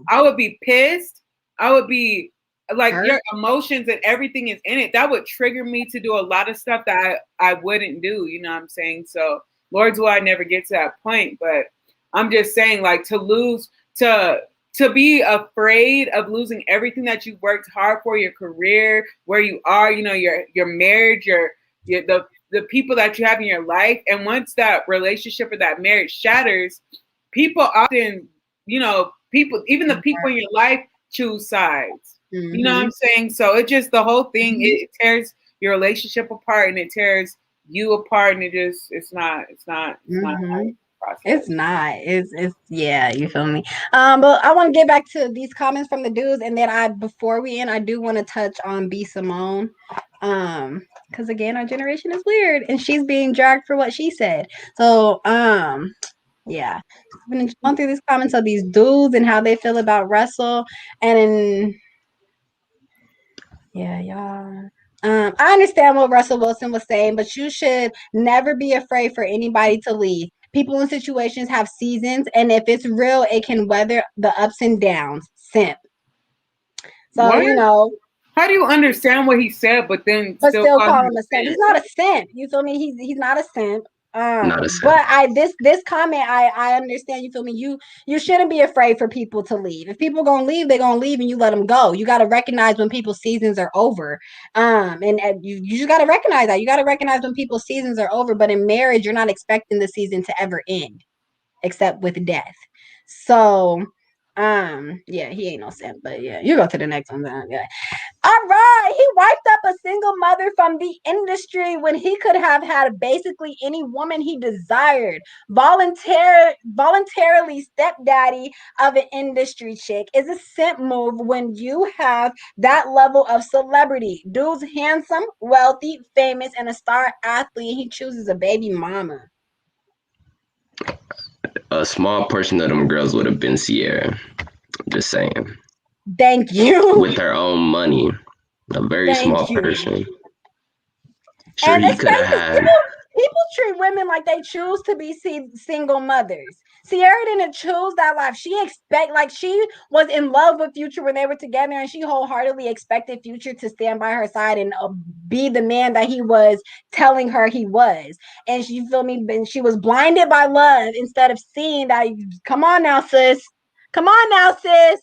I would be pissed. I would be like, your emotions and everything is in it. That would trigger me to do a lot of stuff that I wouldn't do. You know what I'm saying? So Lord's will I never get to that point. But I'm just saying, like, to be afraid of losing everything that you worked hard for, your career, where you are, your marriage, the people that you have in your life. And once that relationship or that marriage shatters, people often, even the people in your life choose sides. You know what I'm saying? So it just, the whole thing, it tears your relationship apart, and it tears you apart, and it's not right process. It's not. It's yeah, you feel me? But I want to get back to these comments from the dudes, and then before we end, I do want to touch on B Simone. Because again, our generation is weird, and she's being dragged for what she said. So, yeah, I've been going through these comments of these dudes and how they feel about Russell, and yeah, y'all. I understand what Russell Wilson was saying, but you should never be afraid for anybody to leave. People in situations have seasons, and if it's real, it can weather the ups and downs. Simp. So What? you know. How do you understand what he said, but still call him a simp? He's not a simp. You feel me? He's not a simp. Not a simp. But this comment, I understand. You feel me? You shouldn't be afraid for people to leave. If people gonna leave, they're gonna leave, and you let them go. You got to recognize when people's seasons are over. And you just got to recognize that. You got to recognize when people's seasons are over. But in marriage, you're not expecting the season to ever end, except with death. So, yeah, he ain't no simp. But yeah, you go to the next one. Yeah. All right, he wiped up a single mother from the industry when he could have had basically any woman he desired. Voluntarily stepdaddy of an industry chick is a simp move when you have that level of celebrity. Dude's handsome, wealthy, famous, and a star athlete. He chooses a baby mama. A small portion of them girls would have been Ciara. Just saying. Thank you. With her own money. A very small portion. Sure, and he could have had. People treat women like they choose to be single mothers. Ciara didn't choose that life. She was in love with Future when they were together, and she wholeheartedly expected Future to stand by her side and be the man that he was telling her he was. And she, feel me, she was blinded by love instead of seeing that. Come on now, sis. Come on now, sis.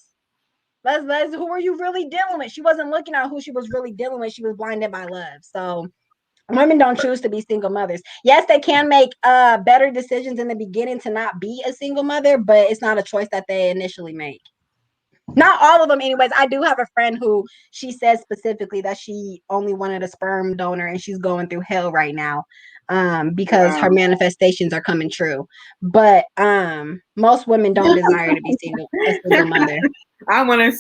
Let's who are you really dealing with? She wasn't looking at who she was really dealing with. She was blinded by love. So women don't choose to be single mothers. Yes, they can make better decisions in the beginning to not be a single mother, but it's not a choice that they initially make. Not all of them, anyways. I do have a friend who she says specifically that she only wanted a sperm donor, and she's going through hell right now because her manifestations are coming true. But most women don't desire to be a single mother. I want a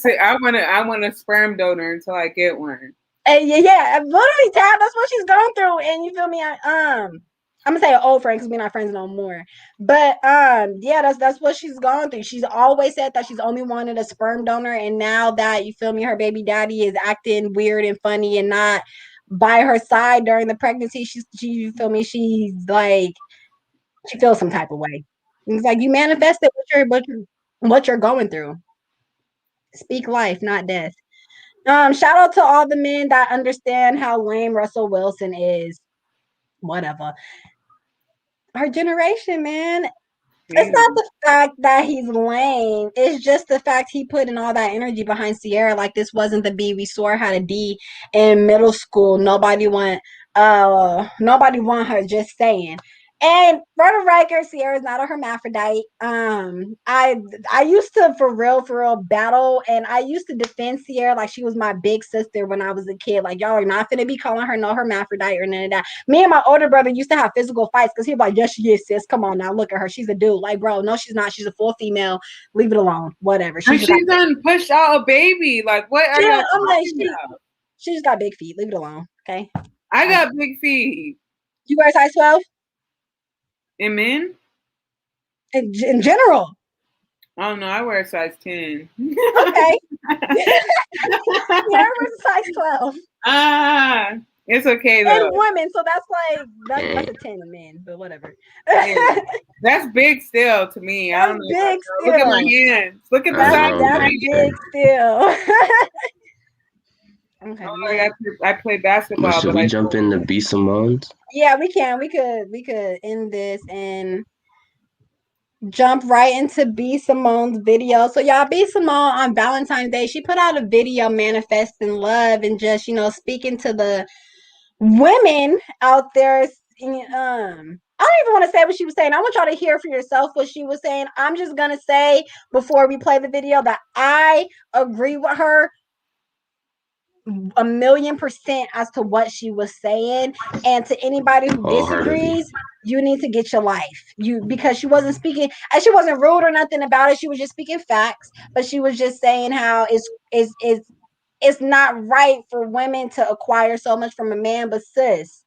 sperm donor until I get one. Yeah, literally, Tab. That's what she's going through, and you feel me? I'm gonna say an old friend because we're not friends no more. But yeah, that's what she's gone through. She's always said that she's only wanted a sperm donor, and now that you feel me, her baby daddy is acting weird and funny and not by her side during the pregnancy. She you feel me? She's like, she feels some type of way. It's like you manifested what you're going through. Speak life, not death. Shout out to all the men that understand how lame Russell Wilson is. Whatever. Our generation, man. It's not the fact that he's lame. It's just the fact he put in all that energy behind Ciara. Like this wasn't the B. We saw her had a D in middle school. Nobody want her, just saying. And for the record, Ciara is not a hermaphrodite. I used to for real battle, and I used to defend Ciara like she was my big sister when I was a kid. Like y'all are not gonna be calling her no hermaphrodite or none of that. Me and my older brother used to have physical fights because he'd be like, "Yes, she is, sis. Come on now, look at her. She's a dude." Like, bro, no, she's not. She's a full female. Leave it alone. Whatever. She's done pushed out a baby. Like what? Yeah, I'm like, she just got big feet. Leave it alone. Okay. I got big feet. You wear size 12? In men? In general. Oh no, I wear a size 10. Okay. Yeah, I wear size 12. It's okay though. And women, so that's a 10 in men, but whatever. That's big still to me. That's I don't know. Big still. Look at my hands. Look at the size. That's big still. Okay. I play basketball. Should we jump into B Simone's? Yeah, we can. We could end this and jump right into B Simone's video. So y'all, B Simone on Valentine's Day, she put out a video manifesting love and just, speaking to the women out there. I don't even want to say what she was saying. I want y'all to hear for yourself what she was saying. I'm just gonna say before we play the video that I agree with her 1,000,000% as to what she was saying. And to anybody who Wholeheartedly. disagrees, you need to get your life. Because she wasn't speaking, and she wasn't rude or nothing about it. She was just speaking facts, but she was just saying how it's not right for women to acquire so much from a man. But sis,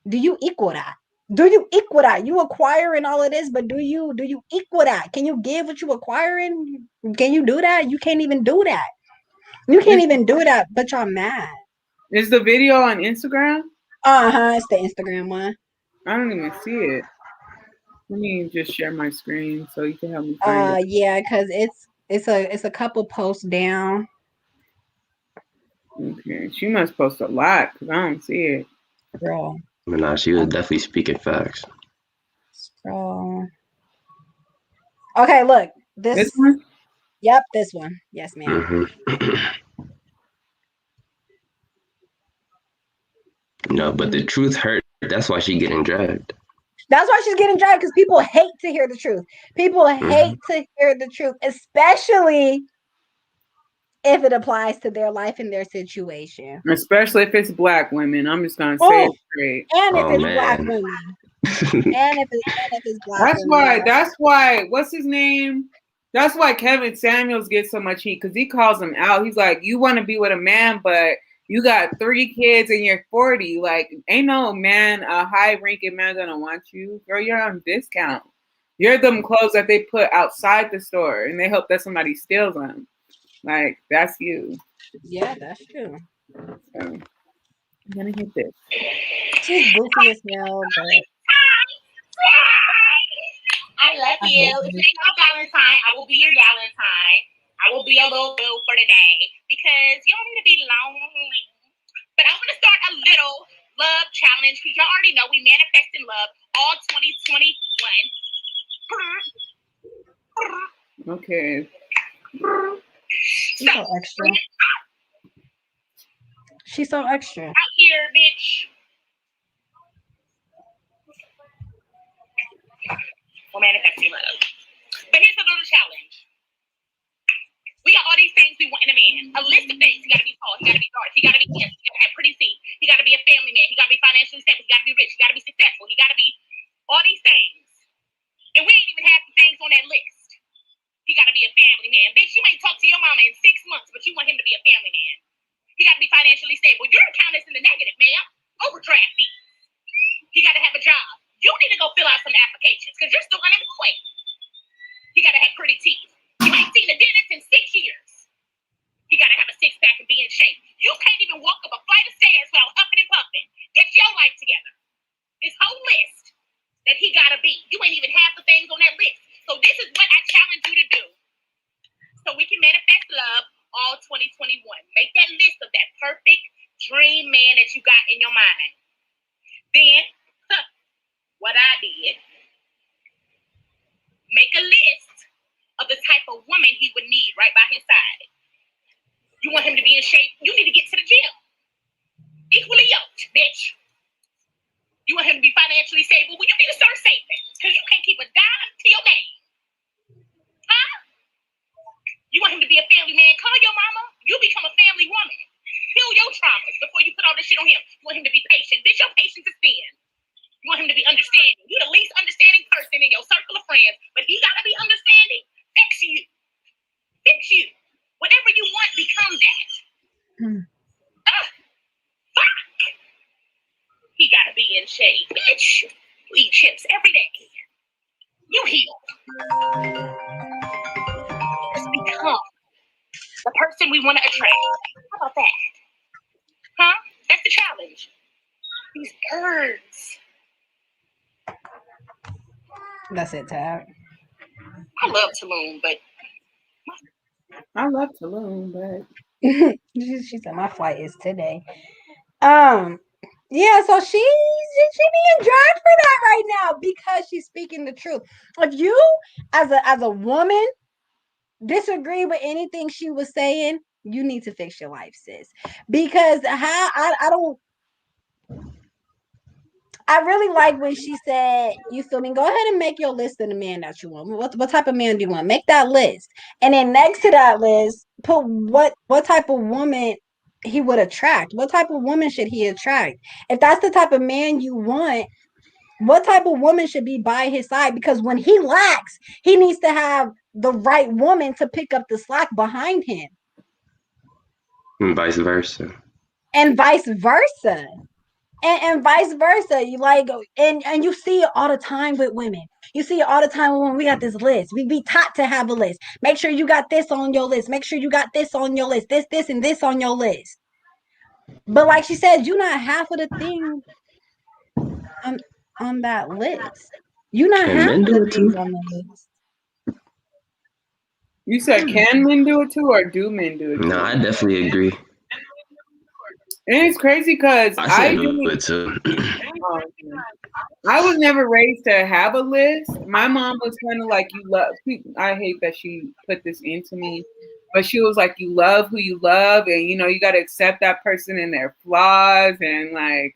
do you equal that? Do you equal that? You acquiring all of this, but do you equal that? Can you give what you acquiring? Can you do that? You can't even do that. You can't even do that, but y'all mad. Is the video on Instagram? It's the Instagram one. I don't even see it. Let me just share my screen so you can help me find it. Yeah, because it's a couple posts down. Okay, she must post a lot because I don't see it. Scroll. But nah, she was definitely speaking facts. Scroll. Okay, look. This one? Yep, this one. Yes, ma'am. No, but the truth hurt. That's why she getting dragged. That's why she's getting dragged, because people hate to hear the truth. People hate to hear the truth, especially if it applies to their life and their situation. Especially if it's black women. I'm just gonna say it straight. And if it's black women. And if it's black women. That's why, what's his name? That's why Kevin Samuels gets so much heat, because he calls him out. He's like, you want to be with a man, but you got 3 kids and you're 40. Like, ain't no man, a high-ranking man gonna want you. Girl, you're on discount. You're them clothes that they put outside the store and they hope that somebody steals them. Like, that's you. Yeah, that's true. So, I'm gonna hit this. She's goofy as hell, but I love you. If it ain't no Valentine, I will be your Valentine. I will be a little boo for today because you don't need to be lonely. But I'm going to start a little love challenge because y'all already know we manifest in love all 2021. Okay. she's so extra. She's so extra. Out here, bitch. We're manifesting love. But here's a little challenge. We got all these things we want in a man. A list of things. He got to be tall. He got to be dark. He got to be handsome. He got to have pretty teeth. He got to be a family man. He got to be financially stable. He got to be rich. He got to be successful. He got to be all these things. And we ain't even half the things on that list. He got to be a family man. Bitch, you ain't talked to your mama in 6 months, but you want him to be a family man. He got to be financially stable. Your account is in the negative, ma'am. Overdraft fees. He got to have a job. You need to go fill out some applications because you're still unemployed. He got to have pretty teeth. You ain't seen a dentist in 6 years. He got to have a 6-pack and be in shape. You can't even walk up a flight of stairs without huffing and puffing. Get your life together. This whole list that he got to be. You ain't even half the things on that list. So this is what I challenge you to do. So we can manifest love all 2021. Make that list of that perfect dream man that you got in your mind. Then, what I did, make a list of the type of woman he would need right by his side. You want him to be in shape? You need to get to the gym. Equally yoked, bitch. You want him to be financially stable? Well, you need to start saving because you can't keep a dime to your name. Huh? You want him to be a family man? Call your mama. You become a family woman. Heal your traumas before you put all this shit on him. You want him to be patient. Bitch, your patience is thin. You want him to be understanding. You're the least understanding person in your circle of friends, but he got to be understanding. Fix you. Fix you. Whatever you want, become that. Fuck. He got to be in shape. Bitch, you eat chips every day. You heal. Just become the person we want to attract. How about that? Huh? That's the challenge. These birds. That's it, Tab. I love Tulum, but I love Tulum, but She said my flight is today. Yeah, so she being dragged for that right now because she's speaking the truth. If you as a woman disagree with anything she was saying, you need to fix your life, sis. Because I really like when she said, you feel me? Go ahead and make your list of the man that you want. What type of man do you want? Make that list. And then next to that list, put what type of woman he would attract? What type of woman should he attract? If that's the type of man you want, what type of woman should be by his side? Because when he lacks, he needs to have the right woman to pick up the slack behind him. And vice versa. And vice versa. And vice versa. You like, and you see it all the time with women. You see it all the time when we got this list. We be taught to have a list. Make sure you got this on your list. Make sure you got this on your list. This, and this on your list. But like she said, you're not half of the thing on that list. You're not Can half men of do the it things too? on the list. You said, can men do it too, or do men do it too? No, I definitely agree. And it's crazy because I do it too. I was never raised to have a list. My mom was kind of like, you love. I hate that she put this into me, but she was like, you love who you love, and you know you got to accept that person and their flaws and like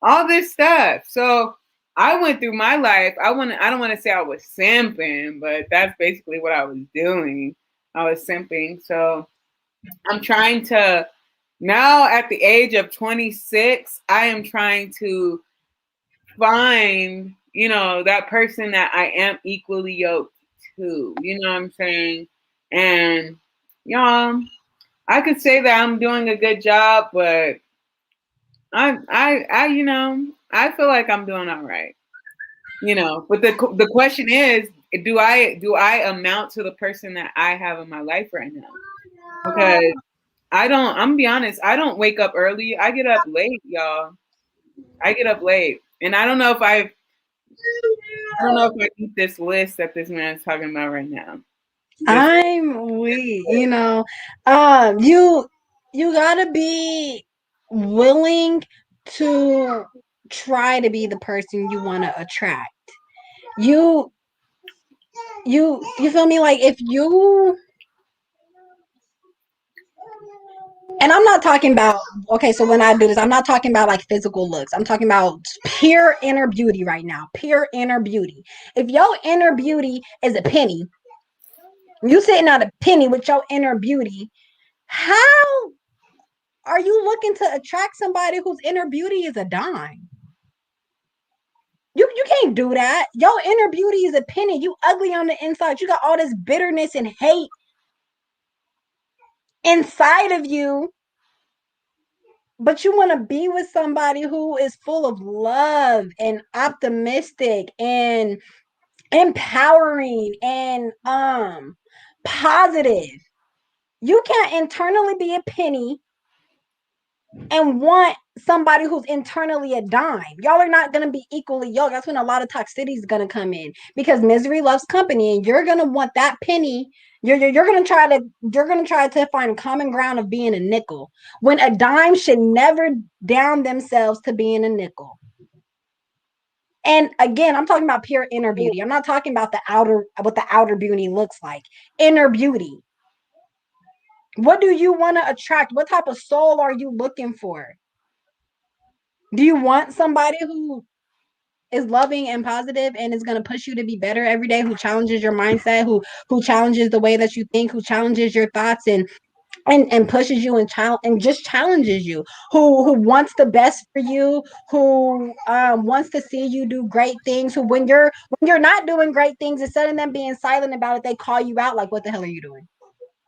all this stuff. So I went through my life. I don't want to say I was simping, but that's basically what I was doing. I was simping. So I'm trying to now at the age of 26, I am trying to find, you know, that person that I am equally yoked to. You know what I'm saying? And I could say that I'm doing a good job, but I you know, I feel like I'm doing all right. You know, but the question is, do I amount to the person that I have in my life right now? Because I'm gonna be honest, I don't wake up early. I get up late, y'all. I get up late. And I don't know if I eat this list that this man's talking about right now. I'm weak, you know. You gotta be willing to try to be the person you want to attract. You feel me? Like if you, and I'm not talking about, okay, so when I do this, I'm not talking about like physical looks. I'm talking about pure inner beauty right now. Pure inner beauty. If your inner beauty is a penny, you sitting at a penny with your inner beauty, how are you looking to attract somebody whose inner beauty is a dime? You can't do that. Your inner beauty is a penny. You ugly on the inside. You got all this bitterness and hate inside of you. But you want to be with somebody who is full of love and optimistic and empowering and positive. You can't internally be a penny and want somebody who's internally a dime. Y'all are not going to be equally yoked. That's when a lot of toxicity is going to come in, because misery loves company, and you're going to want that penny. You're going to try to find common ground of being a nickel, when a dime should never down themselves to being a nickel. And again, I'm talking about pure inner beauty. I'm not talking about what the outer beauty looks like. Inner beauty. What do you want to attract? What type of soul are you looking for? Do you want somebody who is loving and positive and is going to push you to be better every day, who challenges your mindset, who challenges the way that you think, who challenges your thoughts and pushes you and just challenges you, who wants the best for you, who wants to see you do great things, who when you're not doing great things, instead of them being silent about it, they call you out like, what the hell are you doing?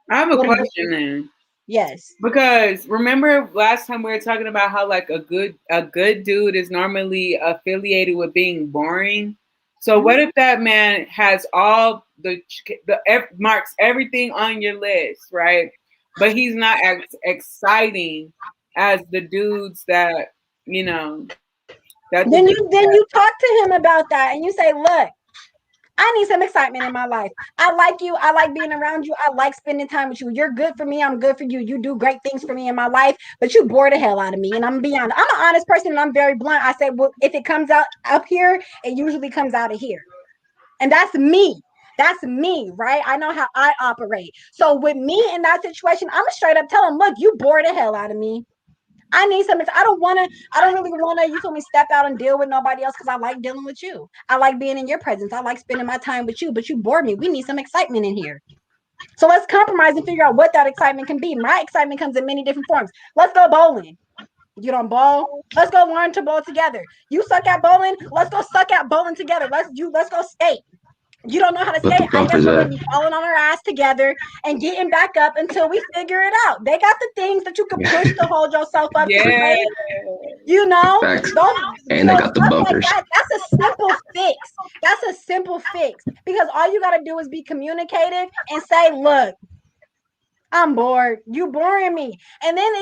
I have a question then. Yes. Because remember last time we were talking about how like a good dude is normally affiliated with being boring. So what if that man has all the marks everything on your list, right? But he's not as exciting as the dudes that, you know. Then you talk to him about that and you say, look, I need some excitement in my life. I like you. I like being around you. I like spending time with you. You're good for me. I'm good for you. You do great things for me in my life, but you bore the hell out of me. And I'm going to be honest. I'm an honest person and I'm very blunt. I say, well, if it comes out up here, it usually comes out of here. And that's me. That's me, right? I know how I operate. So with me in that situation, I'm straight up tell him, look, you bore the hell out of me. I need something. I don't really want to, you feel me, step out and deal with nobody else, because I like dealing with you. I like being in your presence. I like spending my time with you, but you bore me. We need some excitement in here. So let's compromise and figure out what that excitement can be. My excitement comes in many different forms. Let's go bowling. You don't bowl? Let's go learn to bowl together. You suck at bowling? Let's go suck at bowling together. Let's go skate. You don't know how to What the skate? I bump guess is we're that? gonna be falling on our ass together and getting back up until we figure it out. They got the things that you can push to hold yourself up to Yeah. play. You know, Facts. don't, And they got the stuff like bumpers. that. That's a simple fix. That's a simple fix because all you gotta do is be communicative and say, "Look, I'm bored. You boring me." And then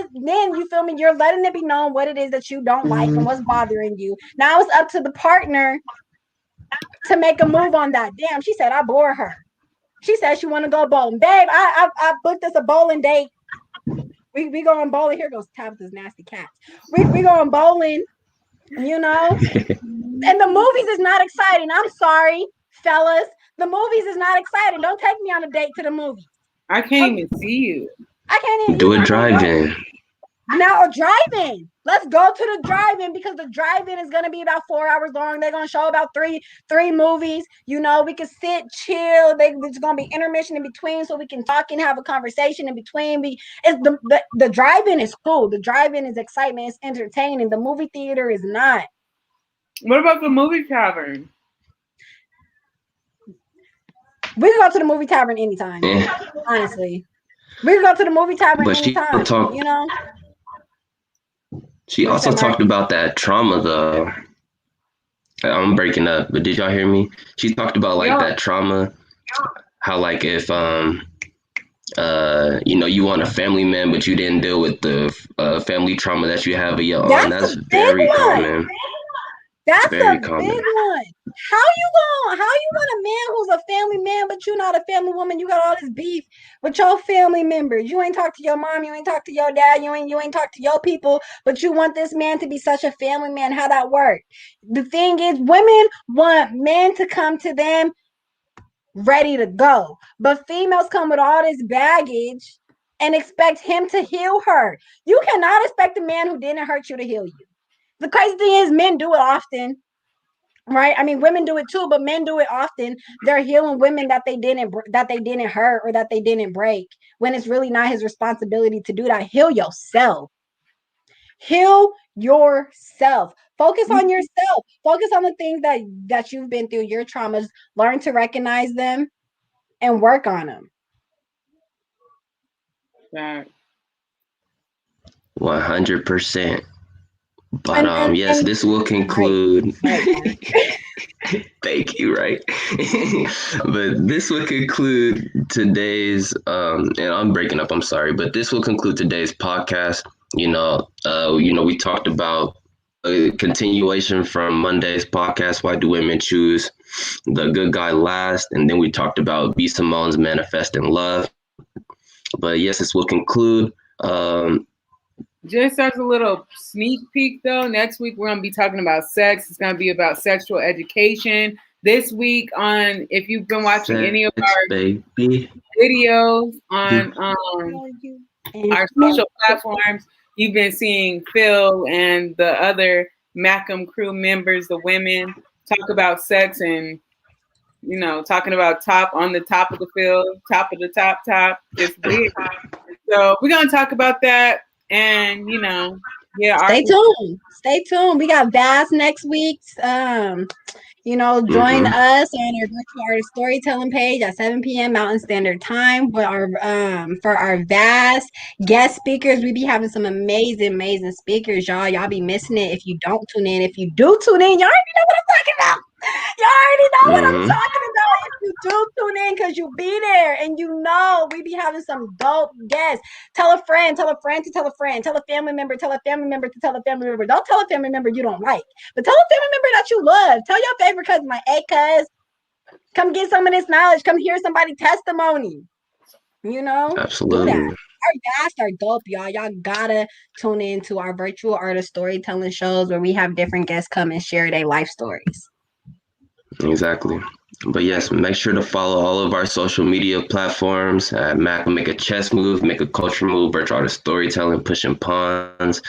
you feel me. You're letting it be known what it is that you don't like and what's bothering you. Now it's up to the partner to make a move on that. Damn, she said I bore her. She said she want to go bowling. Babe, I booked us a bowling date. We going bowling. Here goes Tabitha's nasty cats. We going bowling, you know? And the movies is not exciting. I'm sorry, fellas. The movies is not exciting. Don't take me on a date to the movies. I can't even see you. I can't even Do a drive-in. Now a drive-in. Let's go to the drive-in because the drive-in is gonna be about 4 hours long. They're gonna show about three movies. You know, we can sit, chill. There's gonna be intermission in between, so we can talk and have a conversation in between. The drive-in is cool. The drive-in is excitement. It's entertaining. The movie theater is not. What about the movie tavern? We can go to the movie tavern anytime. Yeah. Honestly, we can go to the movie tavern But she anytime. talked. You know. She also talked about that trauma though. I'm breaking up, but did y'all hear me? She talked about like that trauma, how like if you know, you want a family man, but you didn't deal with the family trauma that you have of your own. That's very common. That's very a common. big one. How you want a man who's a family man, but you're not a family woman? You got all this beef with your family members. You ain't talk to your mom, you ain't talk to your dad, you ain't talk to your people, but you want this man to be such a family man. How that work? The thing is, women want men to come to them ready to go, but females come with all this baggage and expect him to heal her. You cannot expect a man who didn't hurt you to heal you. The crazy thing is, men do it often, right? I mean, women do it too, but men do it often. They're healing women that they didn't hurt or that they didn't break, when it's really not his responsibility to do that. Heal yourself. Heal yourself. Focus on yourself. Focus on the things that you've been through, your traumas. Learn to recognize them and work on them. Right. 100%. But yes, this will conclude. Thank you, right? But this will conclude today's and I'm breaking up, I'm sorry, but this will conclude today's podcast. You know, we talked about a continuation from Monday's podcast, Why Do Women Choose the Good Guy Last? And then we talked about B. Simone's Manifest in Love. But yes, this will conclude. Just as a little sneak peek, though, next week we're going to be talking about sex. It's going to be about sexual education. This week on, if you've been watching any of our videos on our social platforms, you've been seeing Phil and the other Macam crew members, the women, talk about sex and, you know, talking about on the top of the field, top of the top. It's weird. So we're going to talk about that. And, you know, yeah. Stay tuned. We got Vaz next week. You know, join us on our virtual artist storytelling page at 7 p.m. Mountain Standard Time for our Vaz guest speakers. We be having some amazing speakers, y'all. Y'all be missing it if you don't tune in. If you do tune in, y'all already know what I'm talking about. Y'all already know what I'm talking about. If you do tune in, because you be there and you know we be having some dope guests. Tell a friend to tell a friend, tell a family member to tell a family member to tell a family member. Don't tell a family member you don't like, but tell a family member that you love. Tell your favorite cousin, like, hey, cuz, come get some of this knowledge. Come hear somebody's testimony. You know? Absolutely. Do that. Our guests are dope, y'all. Y'all gotta tune in to our virtual artist storytelling shows where we have different guests come and share their life stories. Exactly. But yes, make sure to follow all of our social media platforms at Mac Make a Chess Move, Make a Culture Move, Virtual Artist Storytelling, Pushing Pawns,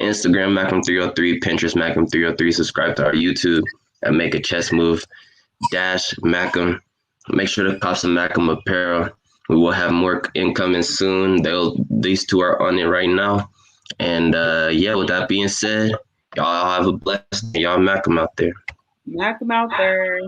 Instagram Macam303, Pinterest Macam303. Subscribe to our YouTube at Make a Chess Move -- Macam. Make sure to cop some Macam apparel. We will have more incoming soon. These two are on it right now. And yeah, with that being said, y'all have a blessed day. Y'all Malcolm out there. Knock them out there.